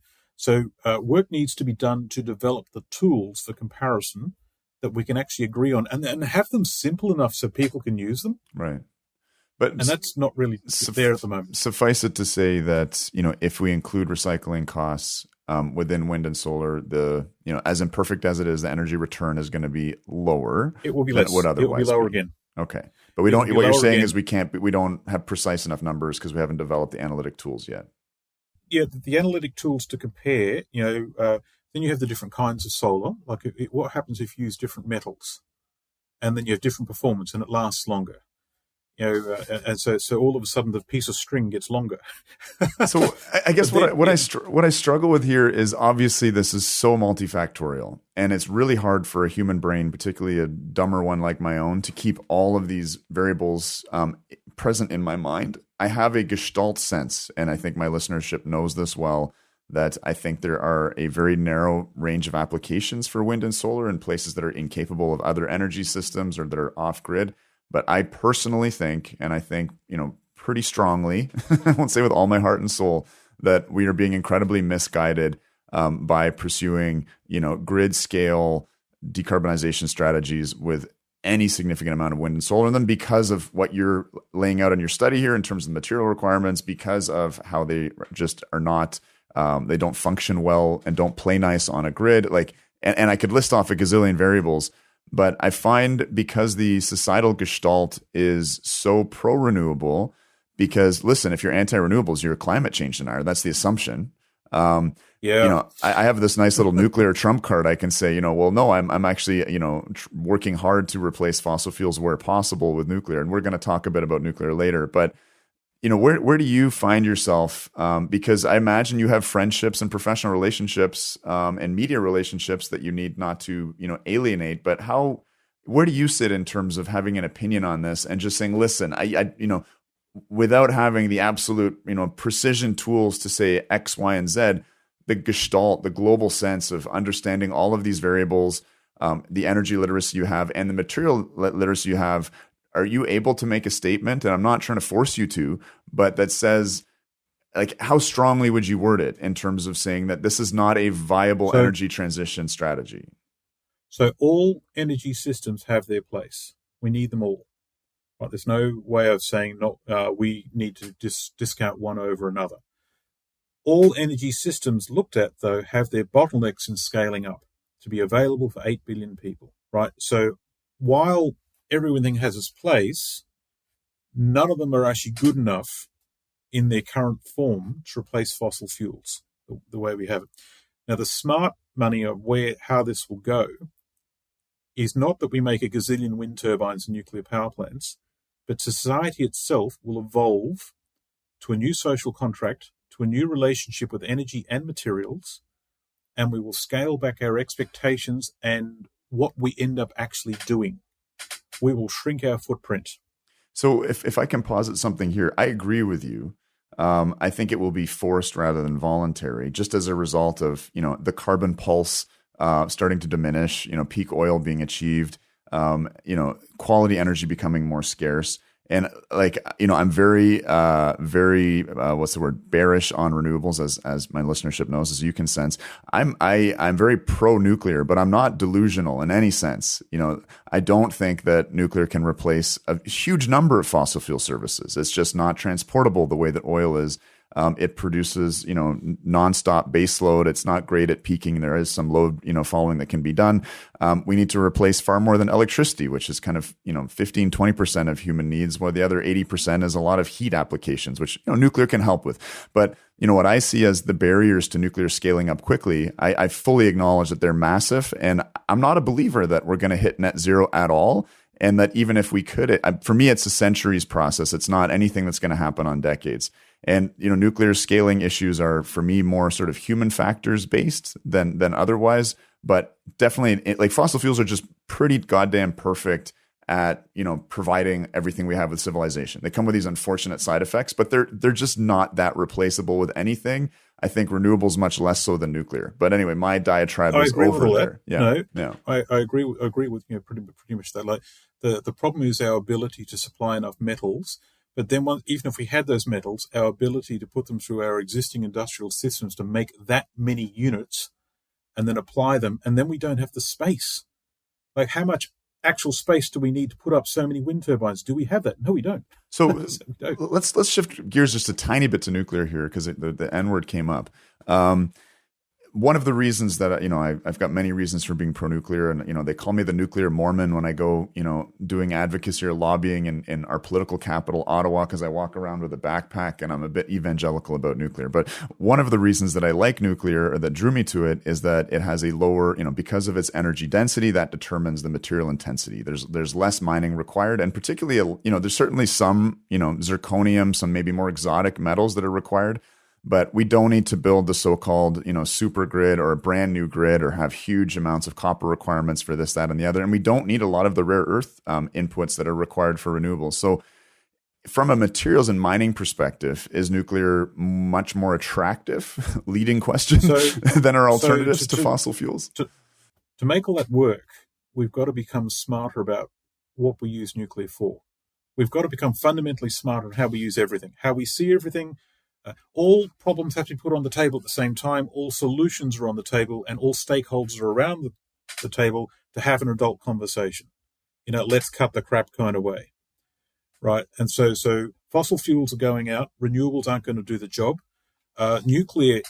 work needs to be done to develop the tools for comparison that we can actually agree on, and have them simple enough so people can use them. Right. And that's not really there at the moment. Suffice it to say that, if we include recycling costs within wind and solar, as imperfect as it is, the energy return is going to be lower. It will be less. Would otherwise it will be lower again. Okay. But we don't. What you're saying is we don't have precise enough numbers because we haven't developed the analytic tools yet. Yeah, the analytic tools to compare, then you have the different kinds of solar. Like what happens if you use different metals, and then you have different performance and it lasts longer. And so all of a sudden the piece of string gets longer. So I guess what I struggle with here is, obviously this is so multifactorial, and it's really hard for a human brain, particularly a dumber one like my own, to keep all of these variables present in my mind. I have a gestalt sense, and I think my listenership knows this well, that I think there are a very narrow range of applications for wind and solar in places that are incapable of other energy systems or that are off grid. But I personally think, and I think, pretty strongly, I won't say with all my heart and soul, that we are being incredibly misguided by pursuing, grid scale decarbonization strategies with any significant amount of wind and solar in them, because of what you're laying out in your study here in terms of material requirements, because of how they just are not, they don't function well and don't play nice on a grid. And I could list off a gazillion variables. But I find, because the societal gestalt is so pro-renewable, because listen, if you're anti-renewables, you're a climate change denier. That's the assumption. I have this nice little nuclear trump card. I can say, well, no, I'm actually, working hard to replace fossil fuels where possible with nuclear. And we're going to talk a bit about nuclear later. But where do you find yourself? Because I imagine you have friendships and professional relationships and media relationships that you need not to, alienate. But where do you sit in terms of having an opinion on this and just saying, listen, I without having the absolute, precision tools to say X, Y, and Z, the gestalt, the global sense of understanding all of these variables, the energy literacy you have and the material literacy you have, are you able to make a statement? And I'm not trying to force you to, but that says, how strongly would you word it in terms of saying that this is not a viable energy transition strategy? So all energy systems have their place. We need them all. Right? There's no way of saying we need to discount one over another. All energy systems looked at, though, have their bottlenecks in scaling up to be available for 8 billion people. Right? So while everything has its place, none of them are actually good enough in their current form to replace fossil fuels the way we have it. Now, the smart money of how this will go is not that we make a gazillion wind turbines and nuclear power plants, but society itself will evolve to a new social contract, to a new relationship with energy and materials, and we will scale back our expectations and what we end up actually doing. We will shrink our footprint. So if I can posit something here, I agree with you. I think it will be forced rather than voluntary, just as a result of, the carbon pulse starting to diminish, peak oil being achieved, quality energy becoming more scarce. And like, I'm very, what's the word? Bearish on renewables, as my listenership knows, as you can sense. I'm very pro nuclear, but I'm not delusional in any sense. I don't think that nuclear can replace a huge number of fossil fuel services. It's just not transportable the way that oil is. It produces, nonstop base load. It's not great at peaking. There is some load, following that can be done. We need to replace far more than electricity, which is kind of, 15, 20% of human needs, while the other 80% is a lot of heat applications, which, nuclear can help with. But, what I see as the barriers to nuclear scaling up quickly, I fully acknowledge that they're massive. And I'm not a believer that we're going to hit net zero at all. And that even if we could, for me, it's a centuries process. It's not anything that's going to happen on decades. And, nuclear scaling issues are, for me, more sort of human factors based than otherwise. But definitely, like, fossil fuels are just pretty goddamn perfect at, providing everything we have with civilization. They come with these unfortunate side effects, but they're just not that replaceable with anything. I think renewables much less so than nuclear. But anyway, my diatribe is over there. Yeah, no, I agree with pretty much that. Like, the problem is our ability to supply enough metals. But then even if we had those metals, our ability to put them through our existing industrial systems to make that many units and then apply them, and then we don't have the space. Like, how much actual space do we need to put up so many wind turbines? Do we have that? No, we don't. So let's shift gears just a tiny bit to nuclear here, because the N word came up. One of the reasons that, I've got many reasons for being pro-nuclear, and, they call me the nuclear Mormon when I go, doing advocacy or lobbying in our political capital, Ottawa, because I walk around with a backpack and I'm a bit evangelical about nuclear. But one of the reasons that I like nuclear, or that drew me to it, is that it has a lower, because of its energy density, that determines the material intensity. There's less mining required. And particularly, there's certainly some, zirconium, some maybe more exotic metals that are required. But we don't need to build the so-called, super grid or a brand new grid, or have huge amounts of copper requirements for this, that, and the other. And we don't need a lot of the rare earth inputs that are required for renewables. So from a materials and mining perspective, is nuclear much more attractive, leading question, than our alternatives to fossil fuels? To make all that work, we've got to become smarter about what we use nuclear for. We've got to become fundamentally smarter on how we use everything, how we see everything. All problems have to be put on the table at the same time. All solutions are on the table, and all stakeholders are around the table to have an adult conversation. Let's cut the crap kind of way, right? And so fossil fuels are going out. Renewables aren't going to do the job. Nuclear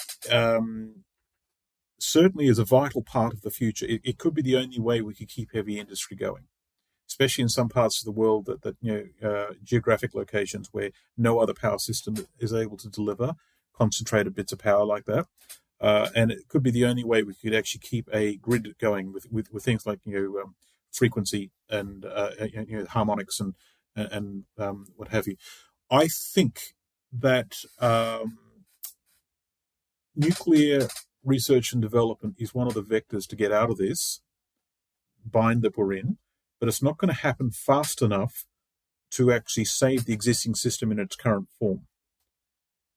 certainly is a vital part of the future. It could be the only way we could keep heavy industry going, especially in some parts of the world that geographic locations where no other power system is able to deliver concentrated bits of power like that. And it could be the only way we could actually keep a grid going with things like frequency and harmonics and what have you. I think that nuclear research and development is one of the vectors to get out of this bind that we're in. But it's not going to happen fast enough to actually save the existing system in its current form.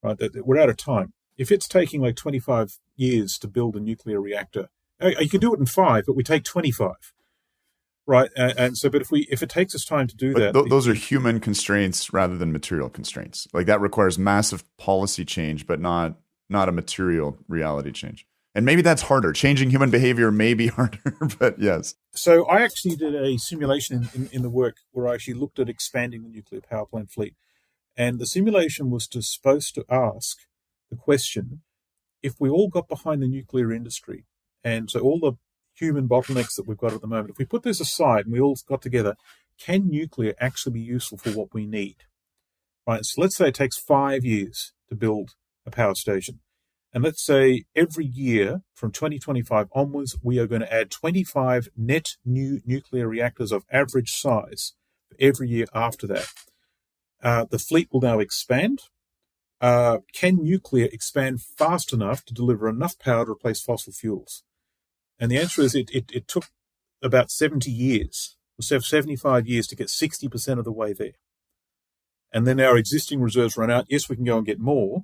Right? We're out of time. If it's taking like 25 years to build a nuclear reactor, you can do it in 5, but we take 25. Right? And so, but if it takes us time to do that, those are human constraints rather than material constraints. Like, that requires massive policy change, but not a material reality change. And maybe that's harder. Changing human behavior may be harder, but yes. So I actually did a simulation in the work where I actually looked at expanding the nuclear power plant fleet. And the simulation was supposed to ask the question, if we all got behind the nuclear industry, and so all the human bottlenecks that we've got at the moment, if we put this aside and we all got together, can nuclear actually be useful for what we need? Right. So let's say it takes 5 years to build a power station. And let's say every year from 2025 onwards, we are going to add 25 net new nuclear reactors of average size for every year after that. The fleet will now expand. Can nuclear expand fast enough to deliver enough power to replace fossil fuels? And the answer is it took about 70 years, 75 years to get 60% of the way there. And then our existing reserves run out. Yes, we can go and get more,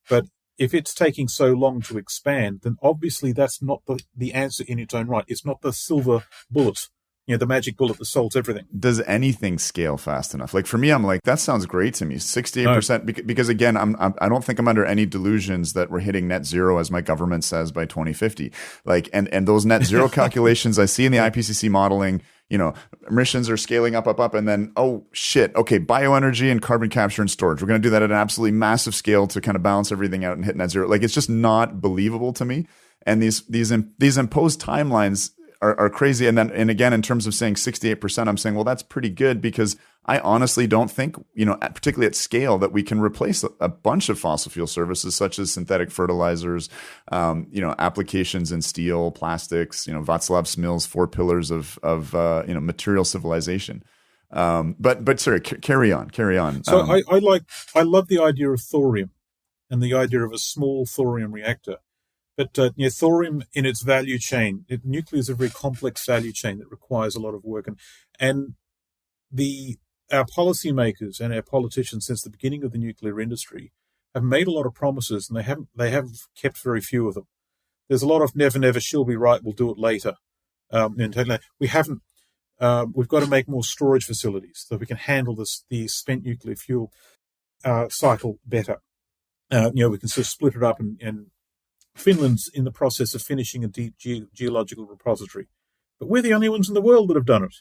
but if it's taking so long to expand, then obviously that's not the answer in its own right. It's not the silver bullet the magic bullet that solves everything. Does anything scale fast enough? Like for me, I'm like, that sounds great to me. 68%, because again, I don't think I'm under any delusions that we're hitting net zero, as my government says, by 2050. Like, and those net zero calculations I see in the IPCC modeling, emissions are scaling up, and then, oh shit, okay, bioenergy and carbon capture and storage. We're going to do that at an absolutely massive scale to kind of balance everything out and hit net zero. Like, it's just not believable to me. And these imposed timelines are crazy. And again, in terms of saying 68%, I'm saying, well, that's pretty good, because I honestly don't think, particularly at scale, that we can replace a bunch of fossil fuel services such as synthetic fertilizers, applications in steel, plastics, Václav Smil's 4 pillars of material civilization. But sorry, carry on. So I love the idea of thorium and the idea of a small thorium reactor. But thorium in its value chain, nuclear is a very complex value chain that requires a lot of work, and our policymakers and our politicians since the beginning of the nuclear industry have made a lot of promises, and they have kept very few of them. There's a lot of never, she'll be right, we'll do it later. We haven't. We've got to make more storage facilities so we can handle the spent nuclear fuel cycle better. We can sort of split it up and Finland's in the process of finishing a deep geological repository. But we're the only ones in the world that have done it.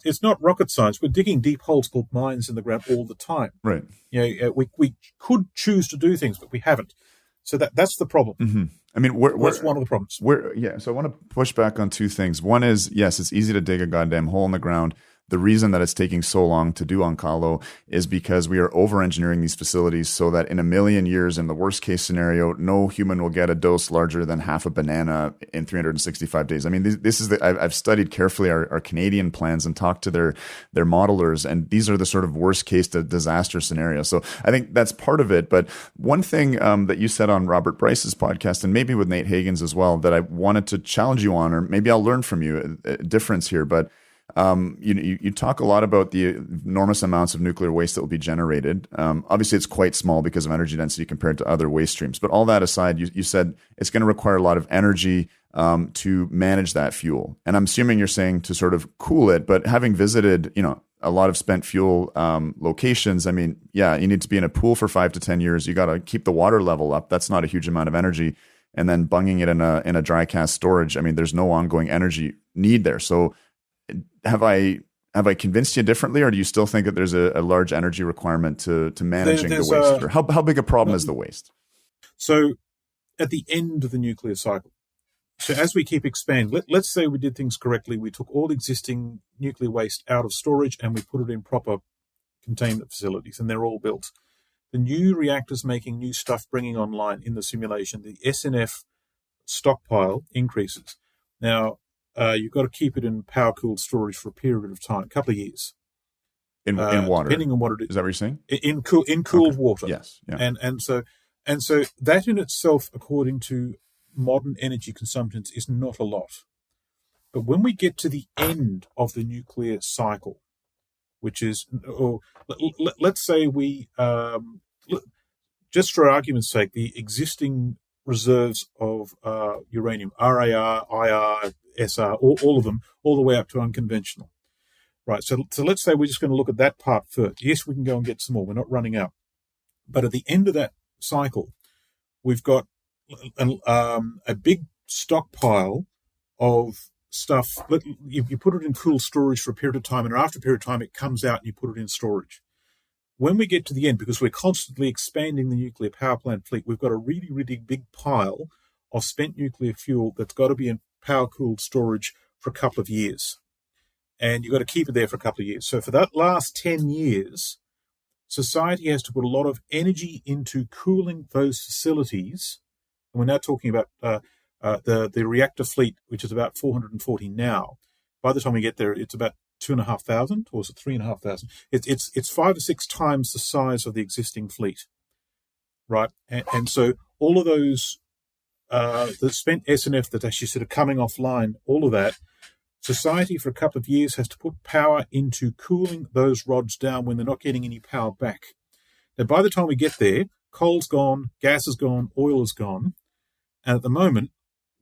It's not rocket science. We're digging deep holes called mines in the ground all the time. Right. We could choose to do things, but we haven't. So that's the problem. Mm-hmm. I mean, that's one of the problems. So I want to push back on 2 things. One is, yes, it's easy to dig a goddamn hole in the ground. The reason that it's taking so long to do Onkalo is because we are over-engineering these facilities so that in a million years, in the worst-case scenario, no human will get a dose larger than half a banana in 365 days. I mean, this is I've studied carefully our Canadian plans and talked to their modelers, and these are the sort of worst-case disaster scenarios. So I think that's part of it. But one thing that you said on Robert Bryce's podcast, and maybe with Nate Hagen's as well, that I wanted to challenge you on, or maybe I'll learn from you a difference here, but you talk a lot about the enormous amounts of nuclear waste that will be generated. Obviously, it's quite small because of energy density compared to other waste streams. But all that aside, you said it's going to require a lot of energy to manage that fuel. And I'm assuming you're saying to sort of cool it. But having visited, a lot of spent fuel locations, I mean, yeah, you need to be in a pool for 5 to 10 years. You got to keep the water level up. That's not a huge amount of energy. And then bunging it in a dry cask storage. I mean, there's no ongoing energy need there. So have I convinced you differently, or do you still think that there's a large energy requirement to managing the waste? Or how big a problem is the waste? So at the end of the nuclear cycle, so as we keep expanding, let's say we did things correctly. We took all existing nuclear waste out of storage and we put it in proper containment facilities, and they're all built. The new reactors making new stuff, bringing online in the simulation, the SNF stockpile increases. Now, you've got to keep it in power-cooled storage for a period of time, a couple of years. In water? Depending on what it is. Is that what you're saying? In cooled water. Yes. Yeah. And so that in itself, according to modern energy consumptions, is not a lot. But when we get to the end of the nuclear cycle, which is, or let's say we, just for argument's sake, the existing reserves of uranium, RAR, IR, SR, all of them, all the way up to unconventional. Right, so let's say we're just going to look at that part first. Yes, we can go and get some more. We're not running out. But at the end of that cycle, we've got a big stockpile of stuff. You put it in cool storage for a period of time, and after a period of time, it comes out and you put it in storage. When we get to the end, because we're constantly expanding the nuclear power plant fleet, we've got a really, really big pile of spent nuclear fuel that's got to be in power-cooled storage for a couple of years. And you've got to keep it there for a couple of years. So for that last 10 years, society has to put a lot of energy into cooling those facilities. And we're now talking about the reactor fleet, which is about 440 now. By the time we get there, it's about 2,500, or is it 3,500? It's 5 or 6 times the size of the existing fleet, right? And so all of those, the spent SNF that actually sort of coming offline, all of that, society for a couple of years has to put power into cooling those rods down when they're not getting any power back. Now, by the time we get there, coal's gone, gas is gone, oil is gone, and at the moment,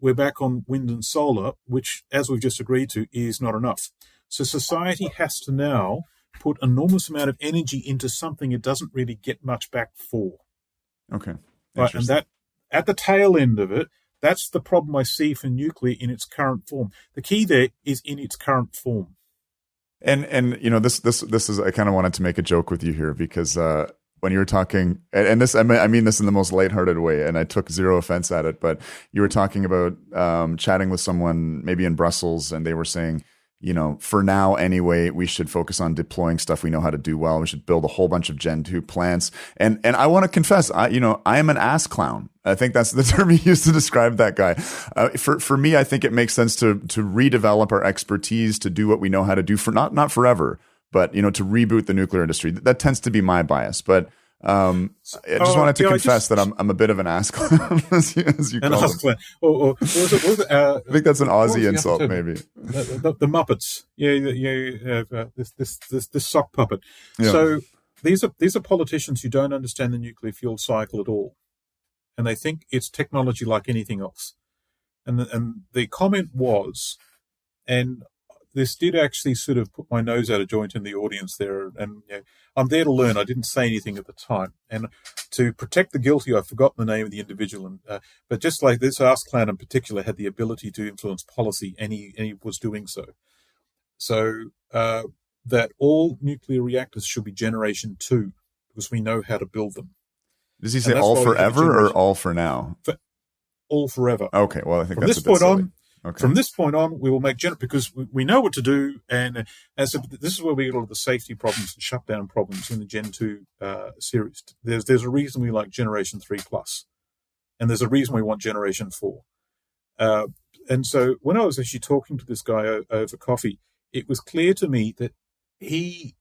we're back on wind and solar, which, as we've just agreed to, is not enough. So society has to now put enormous amount of energy into something it doesn't really get much back for. Okay. Right, and that at the tail end of it, that's the problem I see for nuclear in its current form. The key there is in its current form. And you know, this is, I kind of wanted to make a joke with you here because when you were talking, and this, I mean this in the most lighthearted way, and I took zero offense at it, but you were talking about chatting with someone maybe in Brussels, and they were saying, you know, for now anyway, we should focus on deploying stuff we know how to do well. We should build a whole bunch of Gen 2 plants. And I want to confess, I am an ass clown. I think that's the term he used to describe that guy. For me, I think it makes sense to redevelop our expertise, to do what we know how to do for not forever, but, you know, to reboot the nuclear industry. That tends to be my bias. But I just wanted to confess that I'm a bit of an ass clown, as you call them. Or was it, I think that's an Aussie insult, maybe. The Muppets. This sock puppet. Yeah. So these are politicians who don't understand the nuclear fuel cycle at all, and they think it's technology like anything else. And the comment was, and this did actually sort of put my nose out of joint in the audience there. And you know, I'm there to learn. I didn't say anything at the time. And to protect the guilty, I've forgotten the name of the individual. And, but just like this ass clown in particular had the ability to influence policy, and he was doing so. So that all nuclear reactors should be generation 2 because we know how to build them. Does he say all forever or all for now? All forever. Okay, well, I think from that's this point silly. on. Okay. From this point on, we will make because we know what to do, and so this is where we get all of the safety problems and shutdown problems in the Gen 2 series. There's a reason we like Generation 3+, and there's a reason we want Generation 4. And so when I was actually talking to this guy over coffee, it was clear to me that he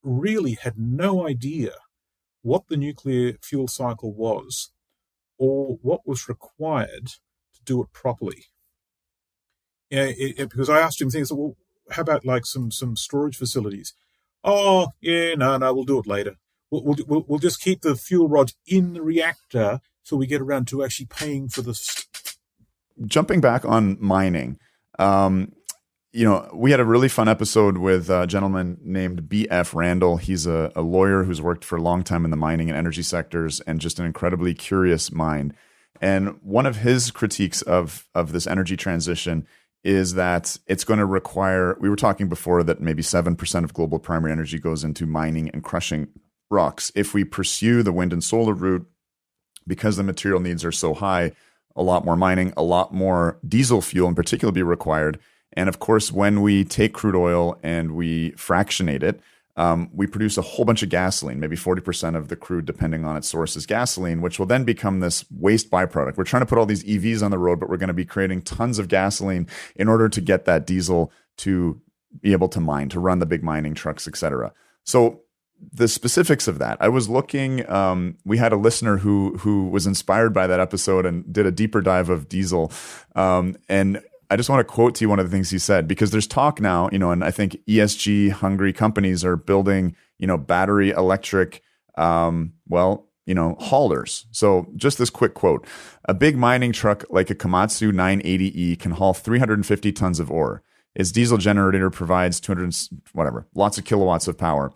really had no idea what the nuclear fuel cycle was or what was required to do it properly. Because I asked him things, well, how about like some storage facilities? Oh, yeah, no, we'll do it later. We'll just keep the fuel rods in the reactor till we get around to actually paying for this. Jumping back on mining, you know, we had a really fun episode with a gentleman named B.F. Randall. He's a lawyer who's worked for a long time in the mining and energy sectors and just an incredibly curious mind. And one of his critiques of this energy transition is that it's going to require, we were talking before that maybe 7% of global primary energy goes into mining and crushing rocks. If we pursue the wind and solar route, because the material needs are so high, a lot more mining, a lot more diesel fuel in particular be required. And of course, when we take crude oil and we fractionate it, we produce a whole bunch of gasoline, maybe 40% of the crude, depending on its source, is gasoline, which will then become this waste byproduct. We're trying to put all these EVs on the road, but we're going to be creating tons of gasoline in order to get that diesel to be able to mine, to run the big mining trucks, et cetera. So the specifics of that, I was looking, we had a listener who was inspired by that episode and did a deeper dive of diesel. And I just want to quote to you one of the things he said, because there's talk now, you know, and I think ESG hungry companies are building, you know, battery electric, haulers. So just this quick quote: a big mining truck like a Komatsu 980E can haul 350 tons of ore. Its diesel generator provides lots of kilowatts of power.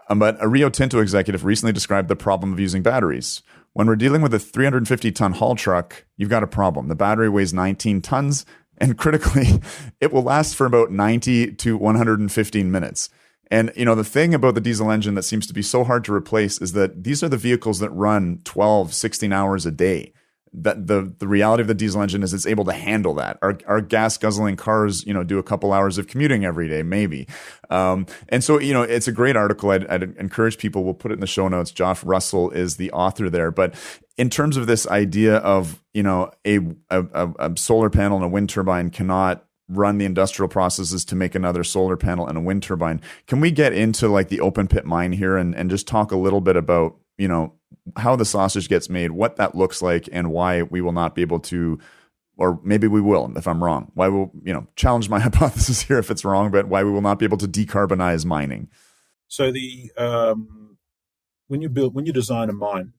But a Rio Tinto executive recently described the problem of using batteries. When we're dealing with a 350-ton haul truck, you've got a problem. The battery weighs 19 tons. And critically, it will last for about 90 to 115 minutes. And, you know, the thing about the diesel engine that seems to be so hard to replace is that these are the vehicles that run 12, 16 hours a day. That the reality of the diesel engine is it's able to handle that. Our gas guzzling cars, you know, do a couple hours of commuting every day, maybe. And so, you know, it's a great article. I'd encourage people, we'll put it in the show notes. Joff Russell is the author there. But in terms of this idea of, you know, a solar panel and a wind turbine cannot run the industrial processes to make another solar panel and a wind turbine, can we get into like the open pit mine here and just talk a little bit about, you know, how the sausage gets made, what that looks like, and why we will not be able to, or maybe we will if I'm wrong. Why will, you know, challenge my hypothesis here if it's wrong, but why we will not be able to decarbonize mining. So the when you design a mine,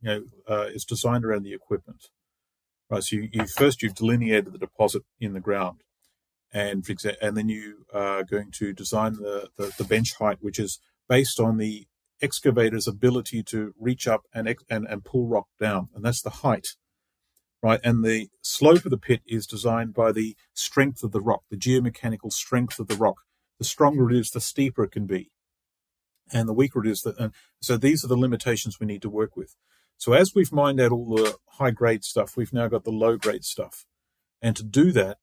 you know, it's designed around the equipment, right? So you've delineated the deposit in the ground, and then you are going to design the bench height, which is based on the excavator's ability to reach up and pull rock down, and that's the height, right? And the slope of the pit is designed by the strength of the rock, the geomechanical strength of the rock. The stronger it is, the steeper it can be, and the weaker it is. So these are the limitations we need to work with. So as we've mined out all the high-grade stuff, we've now got the low-grade stuff. And to do that,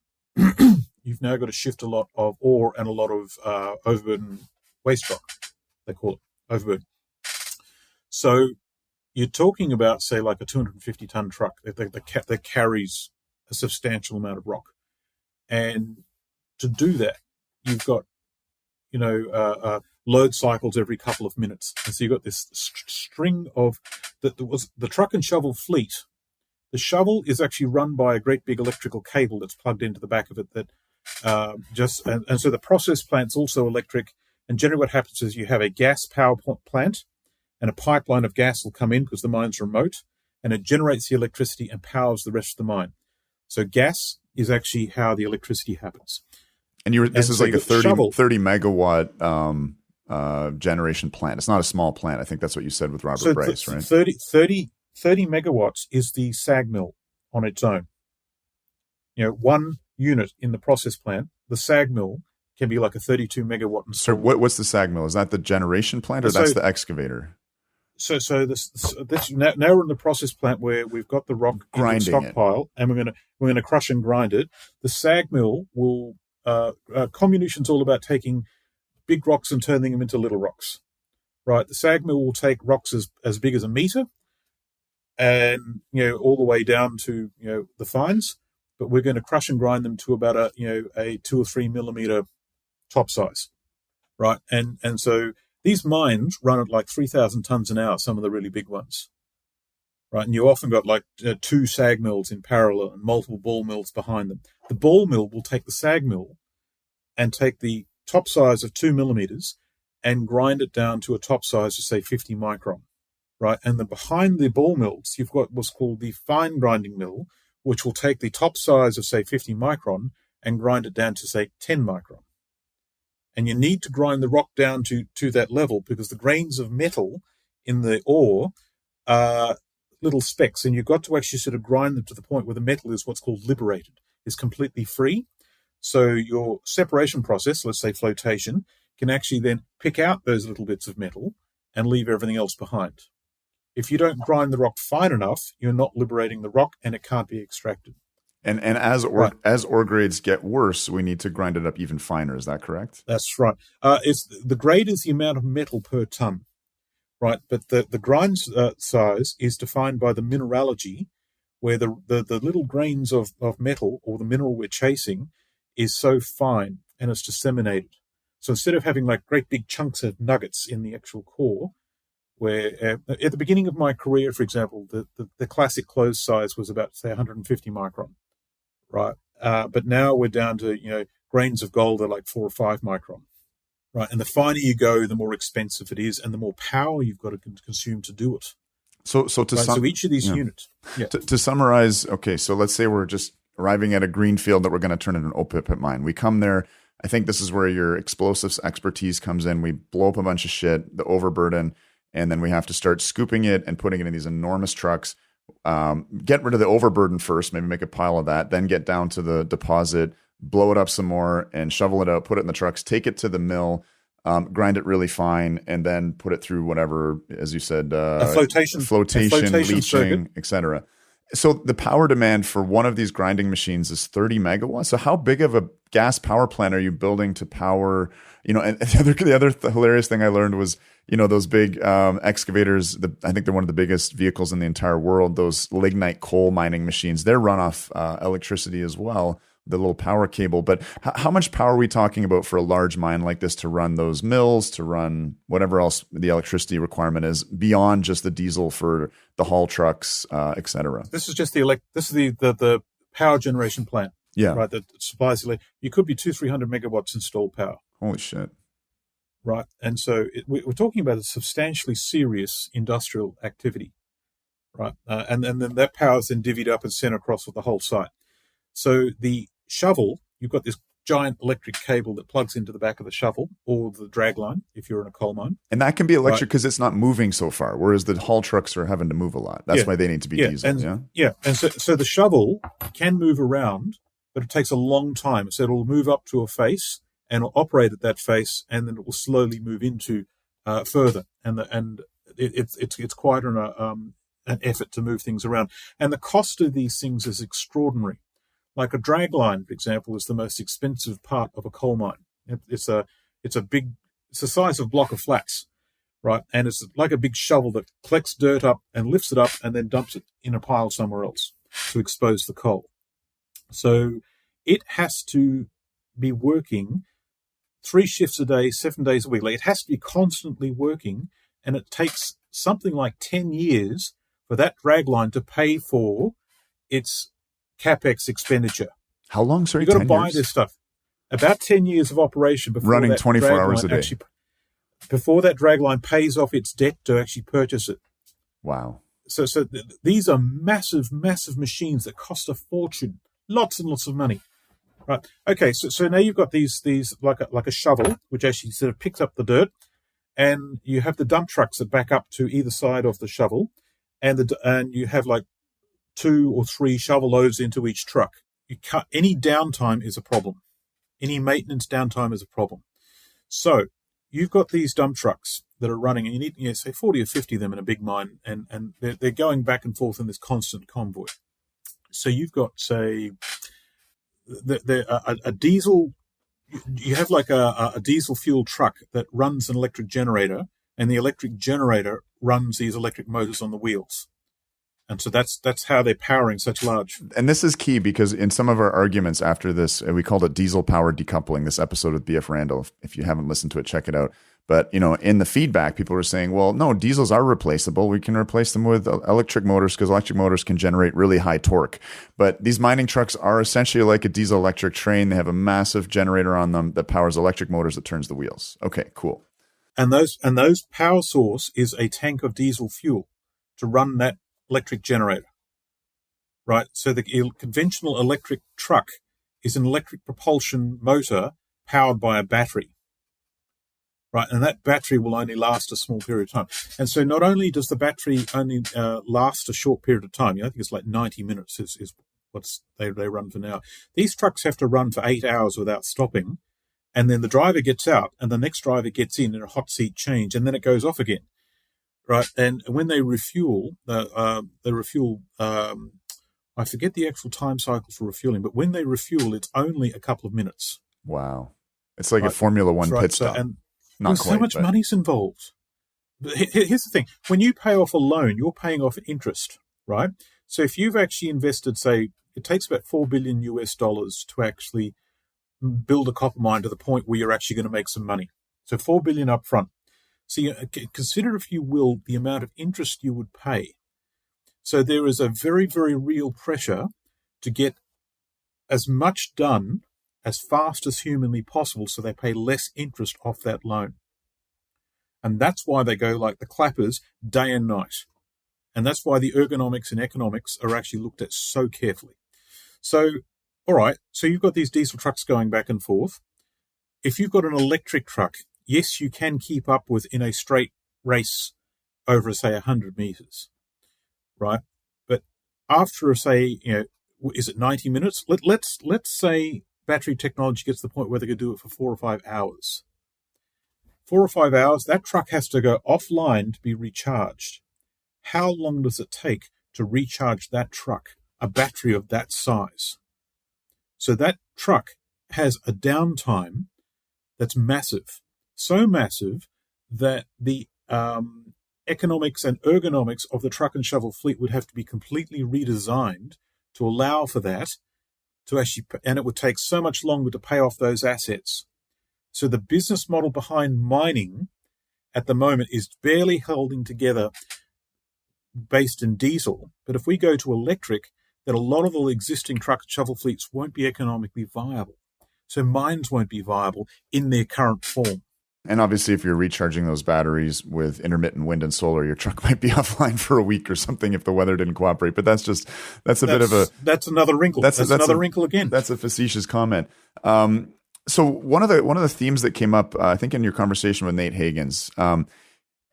you've now got to shift a lot of ore and a lot of overburden waste rock, they call it, overburden. So you're talking about, say, like a 250-ton truck that carries a substantial amount of rock. And to do that, you've got, load cycles every couple of minutes. And so you've got this string of the truck and shovel fleet. The shovel is actually run by a great big electrical cable that's plugged into the back of it. And so the process plant's also electric. And generally, what happens is you have a gas power plant, and a pipeline of gas will come in because the mine's remote, and it generates the electricity and powers the rest of the mine. So gas is actually how the electricity happens. And this is like a 30 megawatt generation plant. It's not a small plant. I think that's what you said with Robert Bryce, right? 30 megawatts is the SAG mill on its own. One unit in the process plant, the SAG mill, can be like a 32 megawatt. So what's the SAG mill? Is that the generation plant, or that's the excavator? So this now we're in the process plant where we've got the rock grinding stockpile, and we're going to crush and grind it. The SAG mill will comminution's all about taking big rocks and turning them into little rocks, right? The SAG mill will take rocks as big as a meter, and all the way down to the fines. But we're going to crush and grind them to about a 2 or 3 millimeter top size, right? And so these mines run at like 3,000 tons an hour, some of the really big ones, right? And you often got like 2 SAG mills in parallel and multiple ball mills behind them. The ball mill will take the SAG mill and take the top size of 2 millimeters and grind it down to a top size of, say, 50 micron, right? And then behind the ball mills, you've got what's called the fine grinding mill, which will take the top size of, say, 50 micron and grind it down to, say, 10 micron. And you need to grind the rock down to that level because the grains of metal in the ore are little specks, and you've got to actually sort of grind them to the point where the metal is what's called liberated, is completely free. So your separation process, let's say flotation, can actually then pick out those little bits of metal and leave everything else behind. If you don't grind the rock fine enough, you're not liberating the rock and it can't be extracted. And as ore grades get worse, we need to grind it up even finer. Is that correct? That's right. The grade is the amount of metal per ton, right? But the grind size is defined by the mineralogy, where the little grains of metal or the mineral we're chasing is so fine and it's disseminated. So instead of having like great big chunks of nuggets in the actual core, where at the beginning of my career, for example, the classic closed size was about, say, 150 micron, right? But now we're down to, grains of gold are like 4 or 5 micron, right? And the finer you go, the more expensive it is and the more power you've got to consume to do it. So each of these units. Yeah. To summarize, okay, so let's say we're just arriving at a green field that we're going to turn into an open pit mine. We come there. I think this is where your explosives expertise comes in. We blow up a bunch of shit, the overburden, and then we have to start scooping it and putting it in these enormous trucks. Get rid of the overburden first, maybe make a pile of that, then get down to the deposit, blow it up some more and shovel it out, put it in the trucks, take it to the mill, grind it really fine, and then put it through whatever, as you said, flotation, leaching, etc. So the power demand for one of these grinding machines is 30 megawatts. So how big of a gas power plant are you building to power, and the other hilarious thing I learned was, those big excavators, I think they're one of the biggest vehicles in the entire world, those lignite coal mining machines, they're run off electricity as well, the little power cable. But how much power are we talking about for a large mine like this to run those mills, to run whatever else the electricity requirement is beyond just the diesel for the haul trucks, et cetera? This is just the power generation plant. Yeah. Right. That supplies you could be 200-300 megawatts installed power. Holy shit. Right. And so we're talking about a substantially serious industrial activity. right? And then that power is then divvied up and sent across with the whole site. So the shovel, you've got this giant electric cable that plugs into the back of the shovel or the drag line if you're in a coal mine. And that can be electric because it's not moving so far, whereas the haul trucks are having to move a lot. That's why they need to be diesel. And so the shovel can move around, but it takes a long time. So it'll move up to a face and it'll operate at that face, and then it will slowly move into further. And it's quite an effort to move things around. And the cost of these things is extraordinary. Like a drag line, for example, is the most expensive part of a coal mine. It's the size of a block of flats, right? And it's like a big shovel that collects dirt up and lifts it up and then dumps it in a pile somewhere else to expose the coal. So it has to be working 3 shifts a day, 7 days a week. Like, it has to be constantly working, and it takes something like 10 years for that drag line to pay for its CapEx expenditure. How long, sorry? You've got to buy this stuff. About 10 years of operation before running 24 hours a day. Before that drag line pays off its debt to actually purchase it. Wow. So these are massive, massive machines that cost a fortune, lots and lots of money. Right. Okay. So now you've got these like a shovel, which actually sort of picks up the dirt, and you have the dump trucks that back up to either side of the shovel, and you have like 2 or 3 shovel loads into each truck. Any downtime is a problem. Any maintenance downtime is a problem. So you've got these dump trucks that are running, and you need, say 40 or 50 of them in a big mine, and they're going back and forth in this constant convoy. So you've got, say, a diesel. You have like a diesel fuel truck that runs an electric generator, and the electric generator runs these electric motors on the wheels. And so that's how they're powering such large. And this is key because in some of our arguments after this, we called it diesel power decoupling, this episode with BF Randall. If you haven't listened to it, check it out. But, in the feedback, people were saying, well, no, diesels are replaceable. We can replace them with electric motors because electric motors can generate really high torque. But these mining trucks are essentially like a diesel electric train. They have a massive generator on them that powers electric motors that turns the wheels. Okay, cool. And those power source is a tank of diesel fuel to run that electric generator, right? So the conventional electric truck is an electric propulsion motor powered by a battery, right? And that battery will only last a small period of time. And so not only does the battery only last a short period of time, I think it's like 90 minutes is what they run for now. These trucks have to run for 8 hours without stopping, and then the driver gets out and the next driver gets in a hot seat change, and then it goes off again. Right, and when they refuel, I forget the actual time cycle for refueling, but when they refuel, it's only a couple of minutes. Wow. It's like a Formula One pit stop. And not quite, so much money's involved. But here's the thing. When you pay off a loan, you're paying off interest, right? So if you've actually invested, say, it takes about $4 billion to actually build a copper mine to the point where you're actually going to make some money. So $4 billion up front. So consider, if you will, the amount of interest you would pay. So there is a very, very real pressure to get as much done as fast as humanly possible so they pay less interest off that loan. And that's why they go like the clappers day and night. And that's why the ergonomics and economics are actually looked at so carefully. So, all right, so you've got these diesel trucks going back and forth. If you've got an electric truck, yes, you can keep up with in a straight race over, say, 100 meters, right? But after, say, is it 90 minutes? Let's say battery technology gets to the point where they could do it for 4 or 5 hours. 4 or 5 hours, that truck has to go offline to be recharged. How long does it take to recharge that truck, a battery of that size? So that truck has a downtime that's massive. So massive that the economics and ergonomics of the truck and shovel fleet would have to be completely redesigned to allow for that, and it would take so much longer to pay off those assets. So the business model behind mining at the moment is barely holding together based in diesel. But if we go to electric, then a lot of the existing truck and shovel fleets won't be economically viable. So mines won't be viable in their current form. And obviously, if you're recharging those batteries with intermittent wind and solar, your truck might be offline for a week or something if the weather didn't cooperate. But that's another wrinkle. That's another wrinkle again. That's a facetious comment. So one of the themes that came up, I think, in your conversation with Nate Hagens,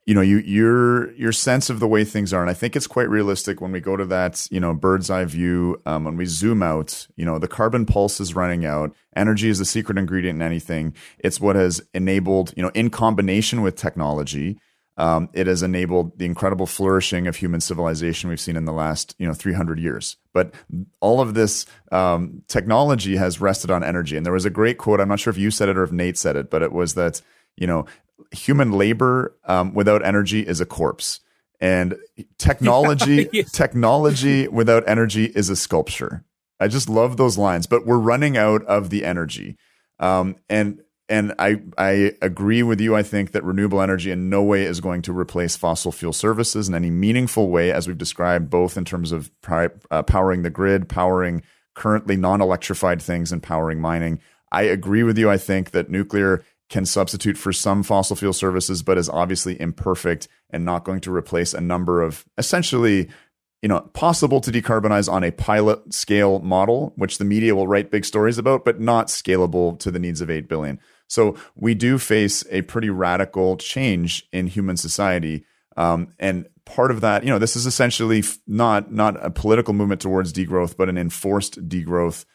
your sense of the way things are, and I think it's quite realistic when we go to that, bird's eye view. When we zoom out, the carbon pulse is running out. Energy is the secret ingredient in anything. It's what has enabled, in combination with technology, it has enabled the incredible flourishing of human civilization we've seen in the last, 300 years. But all of this technology has rested on energy. And there was a great quote. I'm not sure if you said it or if Nate said it, but it was that, human labor without energy is a corpse, and technology Yes. technology without energy is a sculpture. I just love those lines. But we're running out of the energy, and I agree with you. I think that renewable energy in no way is going to replace fossil fuel services in any meaningful way, as we've described, both in terms of powering the grid, powering currently non-electrified things, and powering mining. I agree with you. I think that nuclear can substitute for some fossil fuel services, but is obviously imperfect and not going to replace a number of essentially, possible to decarbonize on a pilot scale model, which the media will write big stories about, but not scalable to the needs of 8 billion. So we do face a pretty radical change in human society. And part of that, this is essentially not a political movement towards degrowth, but an enforced degrowth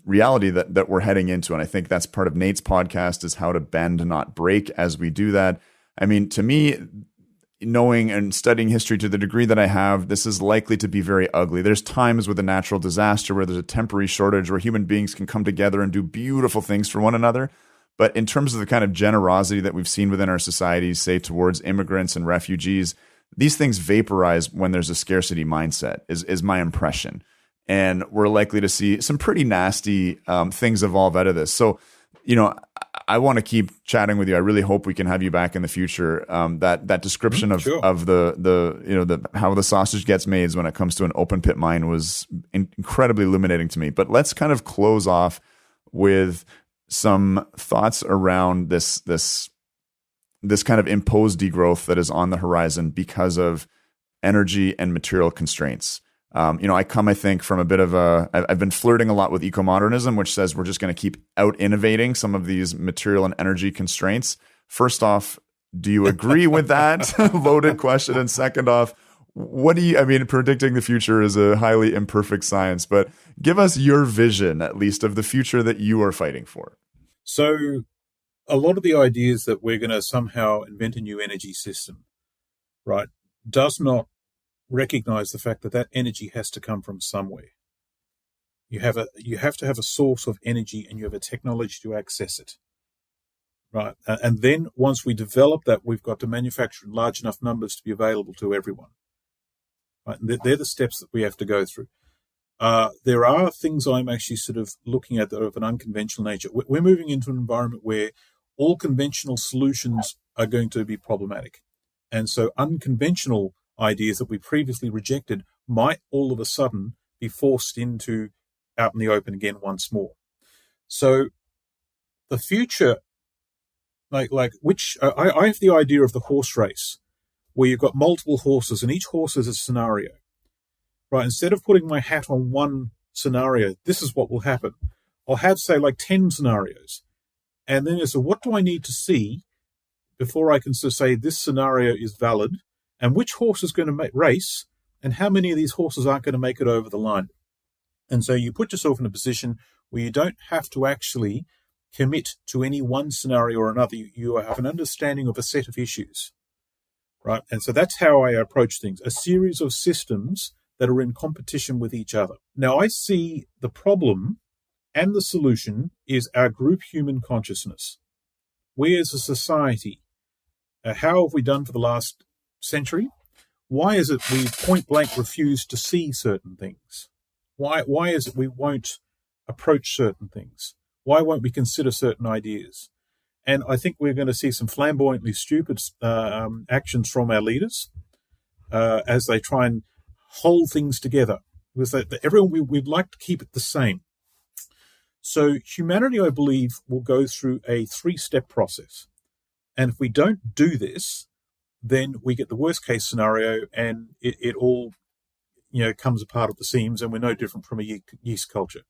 reality that we're heading into. And I think that's part of Nate's podcast, is how to bend, not break, as we do that. I mean, to me, knowing and studying history to the degree that I have, this is likely to be very ugly. There's times with a natural disaster where there's a temporary shortage where human beings can come together and do beautiful things for one another. But in terms of the kind of generosity that we've seen within our societies, say towards immigrants and refugees, these things vaporize when there's a scarcity mindset, is my impression. And we're likely to see some pretty nasty things evolve out of this. So, I want to keep chatting with you. I really hope we can have you back in the future. That description of the how the sausage gets made when it comes to an open pit mine was incredibly illuminating to me. But let's kind of close off with some thoughts around this kind of imposed degrowth that is on the horizon because of energy and material constraints. I think, from a bit of I've been flirting a lot with eco-modernism, which says we're just going to keep out innovating some of these material and energy constraints. First off, do you agree with that? Loaded question. And second off, predicting the future is a highly imperfect science, but give us your vision, at least, of the future that you are fighting for. So a lot of the ideas that we're going to somehow invent a new energy system, right, does not recognize the fact that energy has to come from somewhere. You have to have a source of energy, and you have a technology to access it, right? And then once we develop that, we've got to manufacture in large enough numbers to be available to everyone. Right? And they're the steps that we have to go through. There are things I'm actually sort of looking at that are of an unconventional nature. We're moving into an environment where all conventional solutions are going to be problematic, and so unconventional ideas that we previously rejected might all of a sudden be forced into out in the open again once more. So the future, I have the idea of the horse race, where you've got multiple horses and each horse is a scenario, right? Instead of putting my hat on one scenario, this is what will happen. I'll have, say, 10 scenarios. And then so what do I need to see before I can say this scenario is valid? And which horse is going to race, and how many of these horses aren't going to make it over the line? And so you put yourself in a position where you don't have to actually commit to any one scenario or another. You have an understanding of a set of issues, right? And so that's how I approach things, a series of systems that are in competition with each other. Now, I see the problem and the solution is our group human consciousness. We as a society, how have we done for the last century? Why is it we point blank refuse to see certain things? Why is it we won't approach certain things? Why won't we consider certain ideas? And I think we're going to see some flamboyantly stupid actions from our leaders as they try and hold things together. Because we'd like to keep it the same. So humanity, I believe, will go through a 3-step process. And if we don't do this, then we get the worst case scenario, and it all comes apart at the seams, and we're no different from a yeast culture.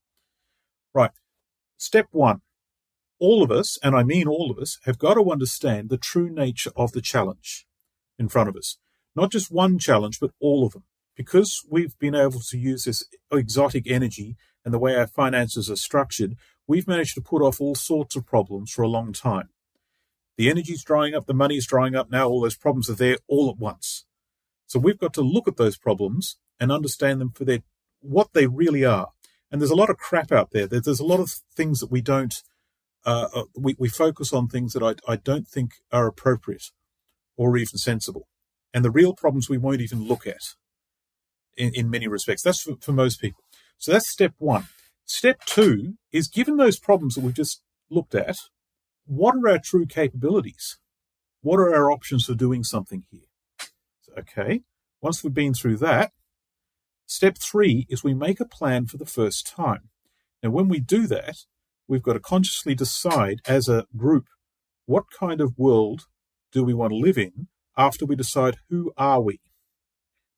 Right. Step one. All of us, and I mean all of us, have got to understand the true nature of the challenge in front of us. Not just one challenge, but all of them. Because we've been able to use this exotic energy and the way our finances are structured, we've managed to put off all sorts of problems for a long time. The energy's drying up, the money's drying up, now all those problems are there all at once. So we've got to look at those problems and understand them for what they really are. And there's a lot of crap out there. There's a lot of things that we don't, we focus on things that I don't think are appropriate or even sensible. And the real problems we won't even look at in many respects. That's for most people. So that's step one. Step two is, given those problems that we've just looked at, what are our true capabilities? What are our options for doing something here? Okay, once we've been through that, step three is we make a plan for the first time. Now, when we do that, we've got to consciously decide as a group, what kind of world do we want to live in after we decide who are we?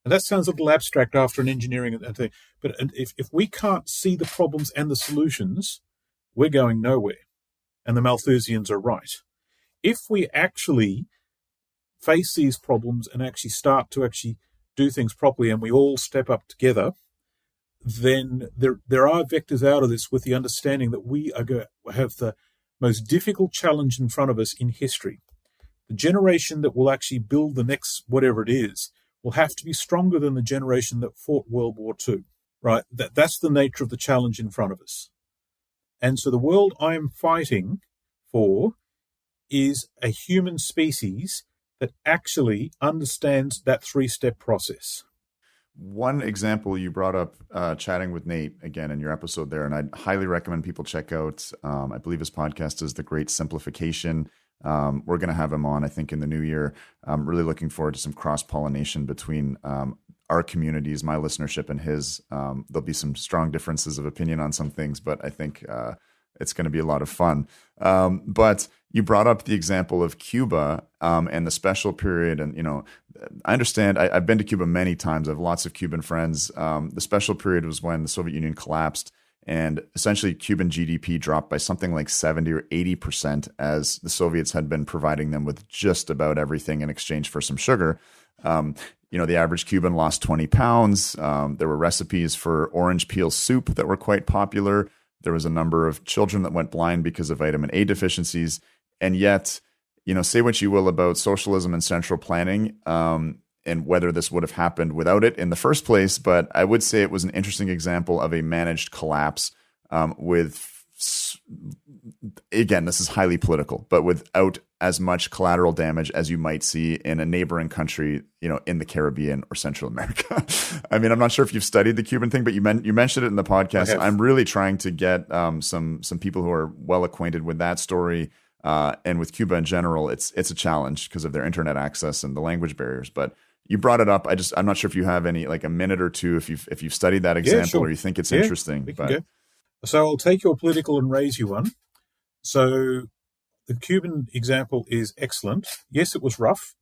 And that sounds a little abstract after an engineering thing, but if we can't see the problems and the solutions, we're going nowhere. And the Malthusians are right. If we actually face these problems and actually start to do things properly, and we all step up together, then there are vectors out of this with the understanding that we are going to have the most difficult challenge in front of us in history. The generation that will actually build the next whatever it is will have to be stronger than the generation that fought World War II, right? That's the nature of the challenge in front of us. And so the world I am fighting for is a human species that actually understands that three-step process. One example you brought up chatting with Nate again in your episode there, and I'd highly recommend people check out, I believe his podcast is The Great Simplification. We're going to have him on, I think, in the new year. I'm really looking forward to some cross-pollination between our communities, my listenership and his. There'll be some strong differences of opinion on some things, but I think it's going to be a lot of fun. But you brought up the example of Cuba and the special period. And, I understand, I've been to Cuba many times. I have lots of Cuban friends. The special period was when the Soviet Union collapsed, and essentially Cuban GDP dropped by something like 70 or 80% as the Soviets had been providing them with just about everything in exchange for some sugar. The average Cuban lost 20 pounds. There were recipes for orange peel soup that were quite popular. There was a number of children that went blind because of vitamin A deficiencies. And yet, say what you will about socialism and central planning, and whether this would have happened without it in the first place, but I would say it was an interesting example of a managed collapse again, this is highly political, but without as much collateral damage as you might see in a neighboring country, in the Caribbean or Central America. I mean, I'm not sure if you've studied the Cuban thing, but you mentioned it in the podcast. I'm really trying to get some people who are well acquainted with that story and with Cuba in general. It's a challenge because of their internet access and the language barriers, but you brought it up. I'm not sure if you have any, like a minute or two, if you've studied that example or you think it's interesting. So I'll take your political and raise you one. So the Cuban example is excellent. Yes, it was rough,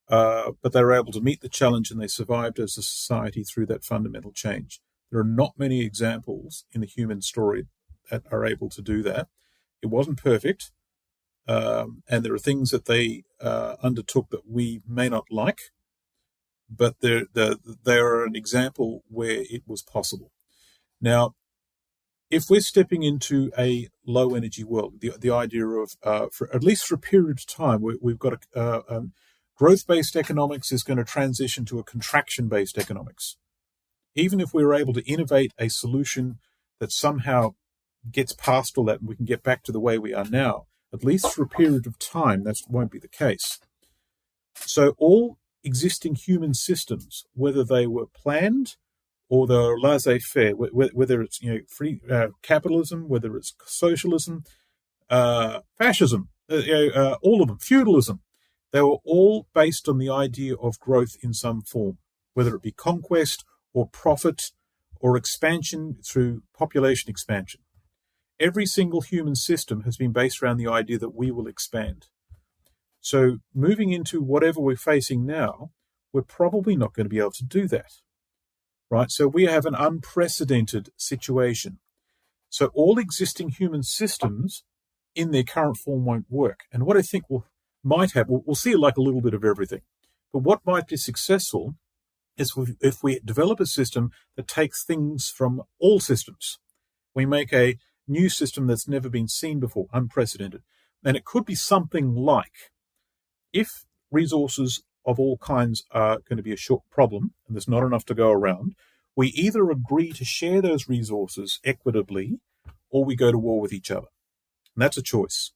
but they were able to meet the challenge and they survived as a society through that fundamental change. There are not many examples in the human story that are able to do that. It wasn't perfect, and there are things that they undertook that we may not like, but they're an example where it was possible. Now, if we're stepping into a low energy world, the idea of, for at least for a period of time, we've got growth-based economics is going to transition to a contraction-based economics. Even if we're able to innovate a solution that somehow gets past all that and we can get back to the way we are now, at least for a period of time, that won't be the case. So all existing human systems, whether they were planned or they're laissez-faire, whether it's free capitalism, whether it's socialism, fascism, all of them, feudalism, they were all based on the idea of growth in some form, whether it be conquest or profit or expansion through population expansion. Every single human system has been based around the idea that we will expand. So moving into whatever we're facing now, we're probably not going to be able to do that, right? So we have an unprecedented situation. So all existing human systems in their current form won't work. And what I think might happen, we'll see like a little bit of everything. But what might be successful is if we develop a system that takes things from all systems. We make a new system that's never been seen before, unprecedented. And it could be something like, if resources of all kinds are going to be a short problem, and there's not enough to go around, we either agree to share those resources equitably, or we go to war with each other. And that's a choice,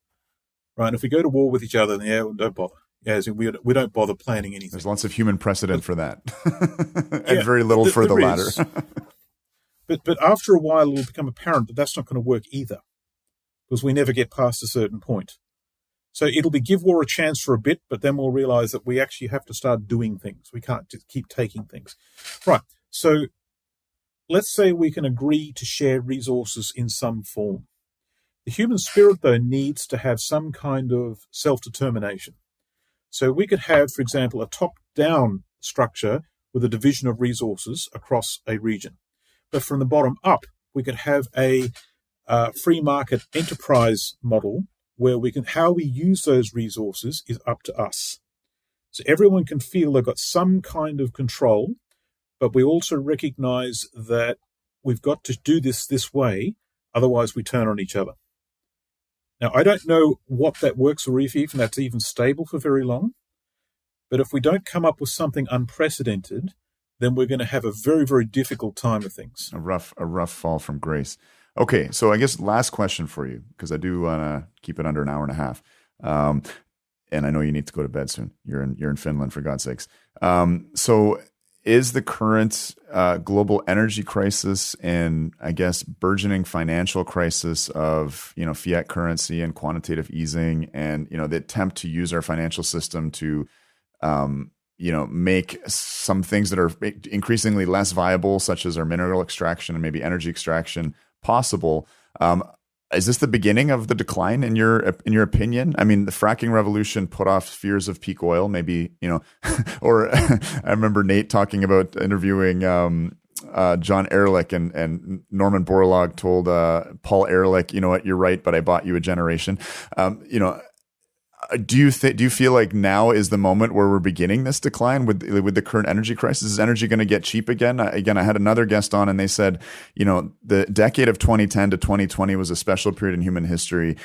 right? And if we go to war with each other, then don't bother. We don't bother planning anything. There's lots of human precedent for that, and very little for the latter. But after a while, it will become apparent that that's not going to work either, because we never get past a certain point. So it'll be give war a chance for a bit, but then we'll realize that we actually have to start doing things. We can't just keep taking things. Right. So let's say we can agree to share resources in some form. The human spirit, though, needs to have some kind of self-determination. So we could have, for example, a top-down structure with a division of resources across a region. But from the bottom up, we could have a free market enterprise model where how we use those resources is up to us. So everyone can feel they've got some kind of control, but we also recognize that we've got to do this way, otherwise we turn on each other. Now, I don't know what that works or if even that's even stable for very long, but if we don't come up with something unprecedented, then we're going to have a very, very difficult time of things. A rough fall from grace. Okay, so I guess last question for you, because I do want to keep it under an hour and a half, and I know you need to go to bed soon. You're in Finland, for God's sakes. So is the current global energy crisis and, I guess, burgeoning financial crisis of fiat currency and quantitative easing, and the attempt to use our financial system to make some things that are increasingly less viable, such as our mineral extraction and maybe energy extraction, possible. Is this the beginning of the decline in your opinion? I mean, the fracking revolution put off fears of peak oil, maybe, or I remember Nate talking about interviewing John Ehrlich, and Norman Borlaug told Paul Ehrlich, what, you're right, but I bought you a generation. Do you feel like now is the moment where we're beginning this decline with the current energy crisis? Is energy going to get cheap again? Again, I had another guest on, and they said, the decade of 2010 to 2020 was a special period in human history.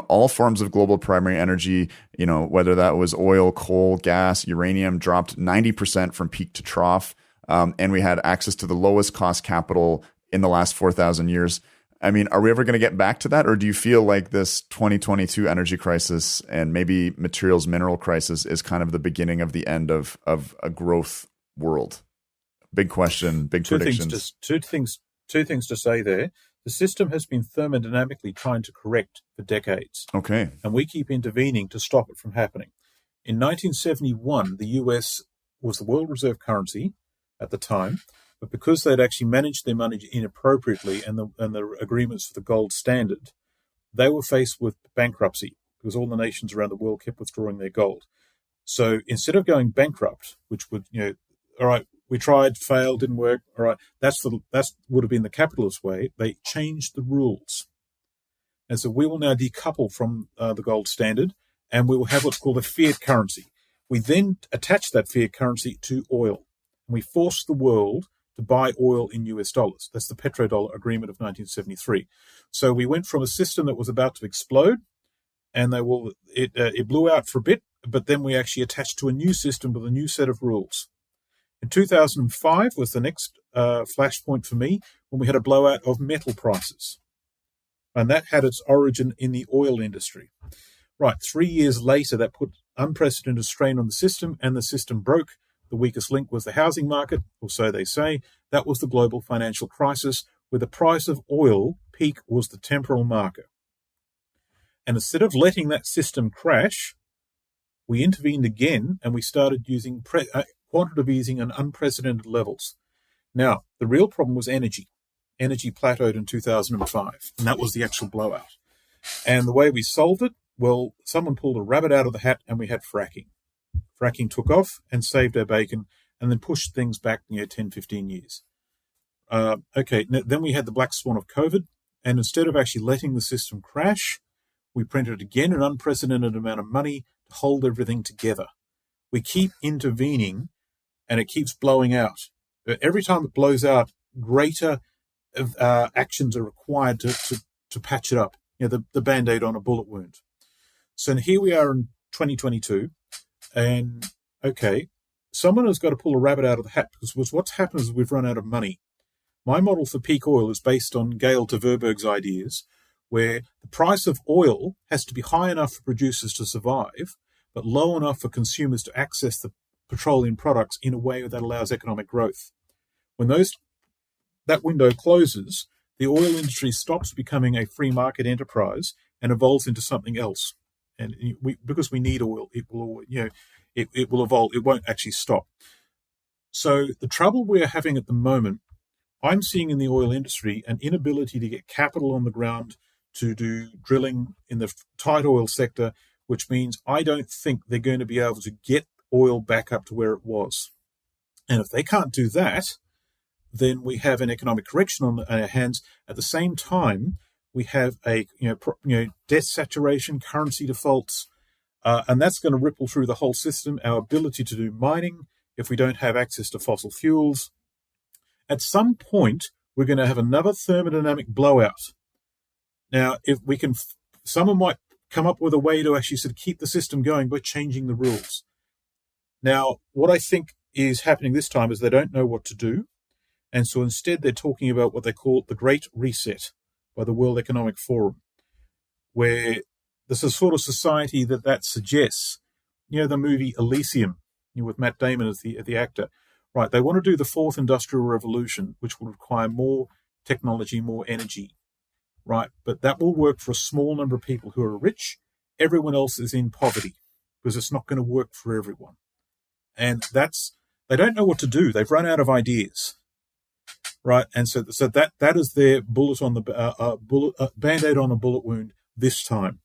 All forms of global primary energy, whether that was oil, coal, gas, uranium, dropped 90% from peak to trough, and we had access to the lowest cost capital in the last 4,000 years. I mean, are we ever going to get back to that? Or do you feel like this 2022 energy crisis and maybe mineral crisis is kind of the beginning of the end of a growth world? Big question, big predictions. Two things to say there. The system has been thermodynamically trying to correct for decades. Okay. And we keep intervening to stop it from happening. In 1971, the US was the world reserve currency at the time. But because they'd actually managed their money inappropriately and the agreements for the gold standard, they were faced with bankruptcy because all the nations around the world kept withdrawing their gold. So instead of going bankrupt, which would, all right, we tried, failed, didn't work, all right, that would have been the capitalist way, they changed the rules. And so we will now decouple from the gold standard, and we will have what's called a fiat currency. We then attach that fiat currency to oil, and we force the world to buy oil in US dollars. That's the petrodollar agreement of 1973. So we went from a system that was about to explode, and it blew out for a bit, but then we actually attached to a new system with a new set of rules. In 2005 was the next flashpoint for me, when we had a blowout of metal prices. And that had its origin in the oil industry. Right, 3 years later, that put unprecedented strain on the system, and the system broke. The weakest link was the housing market, or so they say. That was the global financial crisis, where the price of oil peak was the temporal marker. And instead of letting that system crash, we intervened again, and we started using quantitative easing at unprecedented levels. Now, the real problem was energy. Energy plateaued in 2005, and that was the actual blowout. And the way we solved it Well, someone pulled a rabbit out of the hat and we had fracking. Fracking took off and saved our bacon and then pushed things back 10, 15 years. Then we had the black swan of COVID, and instead of actually letting the system crash, we printed again an unprecedented amount of money to hold everything together. We keep intervening, and it keeps blowing out. But every time it blows out, greater actions are required to patch it up. The Band-Aid on a bullet wound. So here we are in 2022, and someone has got to pull a rabbit out of the hat, because what's happened is we've run out of money. My model for peak oil is based on Gail de Verberg's ideas, where the price of oil has to be high enough for producers to survive, but low enough for consumers to access the petroleum products in a way that allows economic growth. When that window closes, the oil industry stops becoming a free market enterprise and evolves into something else. And because we need oil, it will evolve. It won't actually stop. So the trouble we're having at the moment, I'm seeing in the oil industry an inability to get capital on the ground to do drilling in the tight oil sector, which means I don't think they're going to be able to get oil back up to where it was. And if they can't do that, then we have an economic correction on our hands. At the same time, we have a debt saturation, currency defaults, and that's going to ripple through the whole system. Our ability to do mining, if we don't have access to fossil fuels, at some point we're going to have another thermodynamic blowout. Now, if we can, someone might come up with a way to actually sort of keep the system going by changing the rules. Now, what I think is happening this time is they don't know what to do. And so instead they're talking about what they call the Great Reset by the World Economic Forum, where there's a sort of society that suggests, the movie Elysium, with Matt Damon as the actor. Right, they want to do the fourth industrial revolution, which will require more technology, more energy. Right, but that will work for a small number of people who are rich. Everyone else is in poverty because it's not going to work for everyone. And they don't know what to do. They've run out of ideas. Right, and so that is their bullet on the Band-Aid on a bullet wound this time,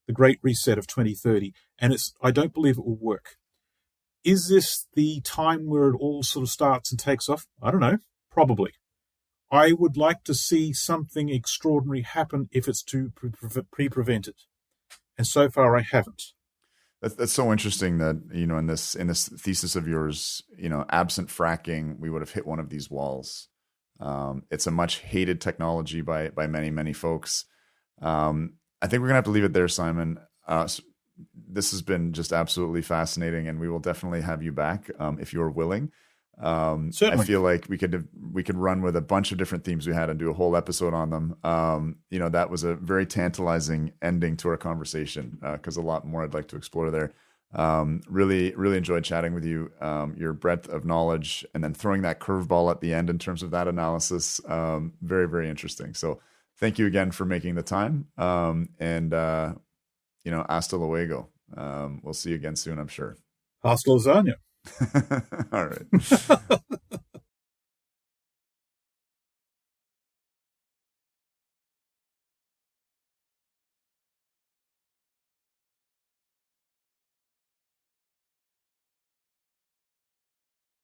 the Great Reset of 2030, and I don't believe it will work. Is this the time where it all sort of starts and takes off? I don't know, probably. I would like to see something extraordinary happen if it's to prevent it, and so far I haven't. That's so interesting that, in this thesis of yours, absent fracking, we would have hit one of these walls. It's a much hated technology by many, many folks. I think we're going to have to leave it there, Simon. This has been just absolutely fascinating, and we will definitely have you back if you're willing. Certainly. I feel like we could run with a bunch of different themes we had and do a whole episode on them. That was a very tantalizing ending to our conversation because a lot more I'd like to explore there. Really, really enjoyed chatting with you. Your breadth of knowledge and then throwing that curveball at the end in terms of that analysis. Very, very interesting. So thank you again for making the time. Hasta luego. We'll see you again soon, I'm sure. Hasta lasagna. All right.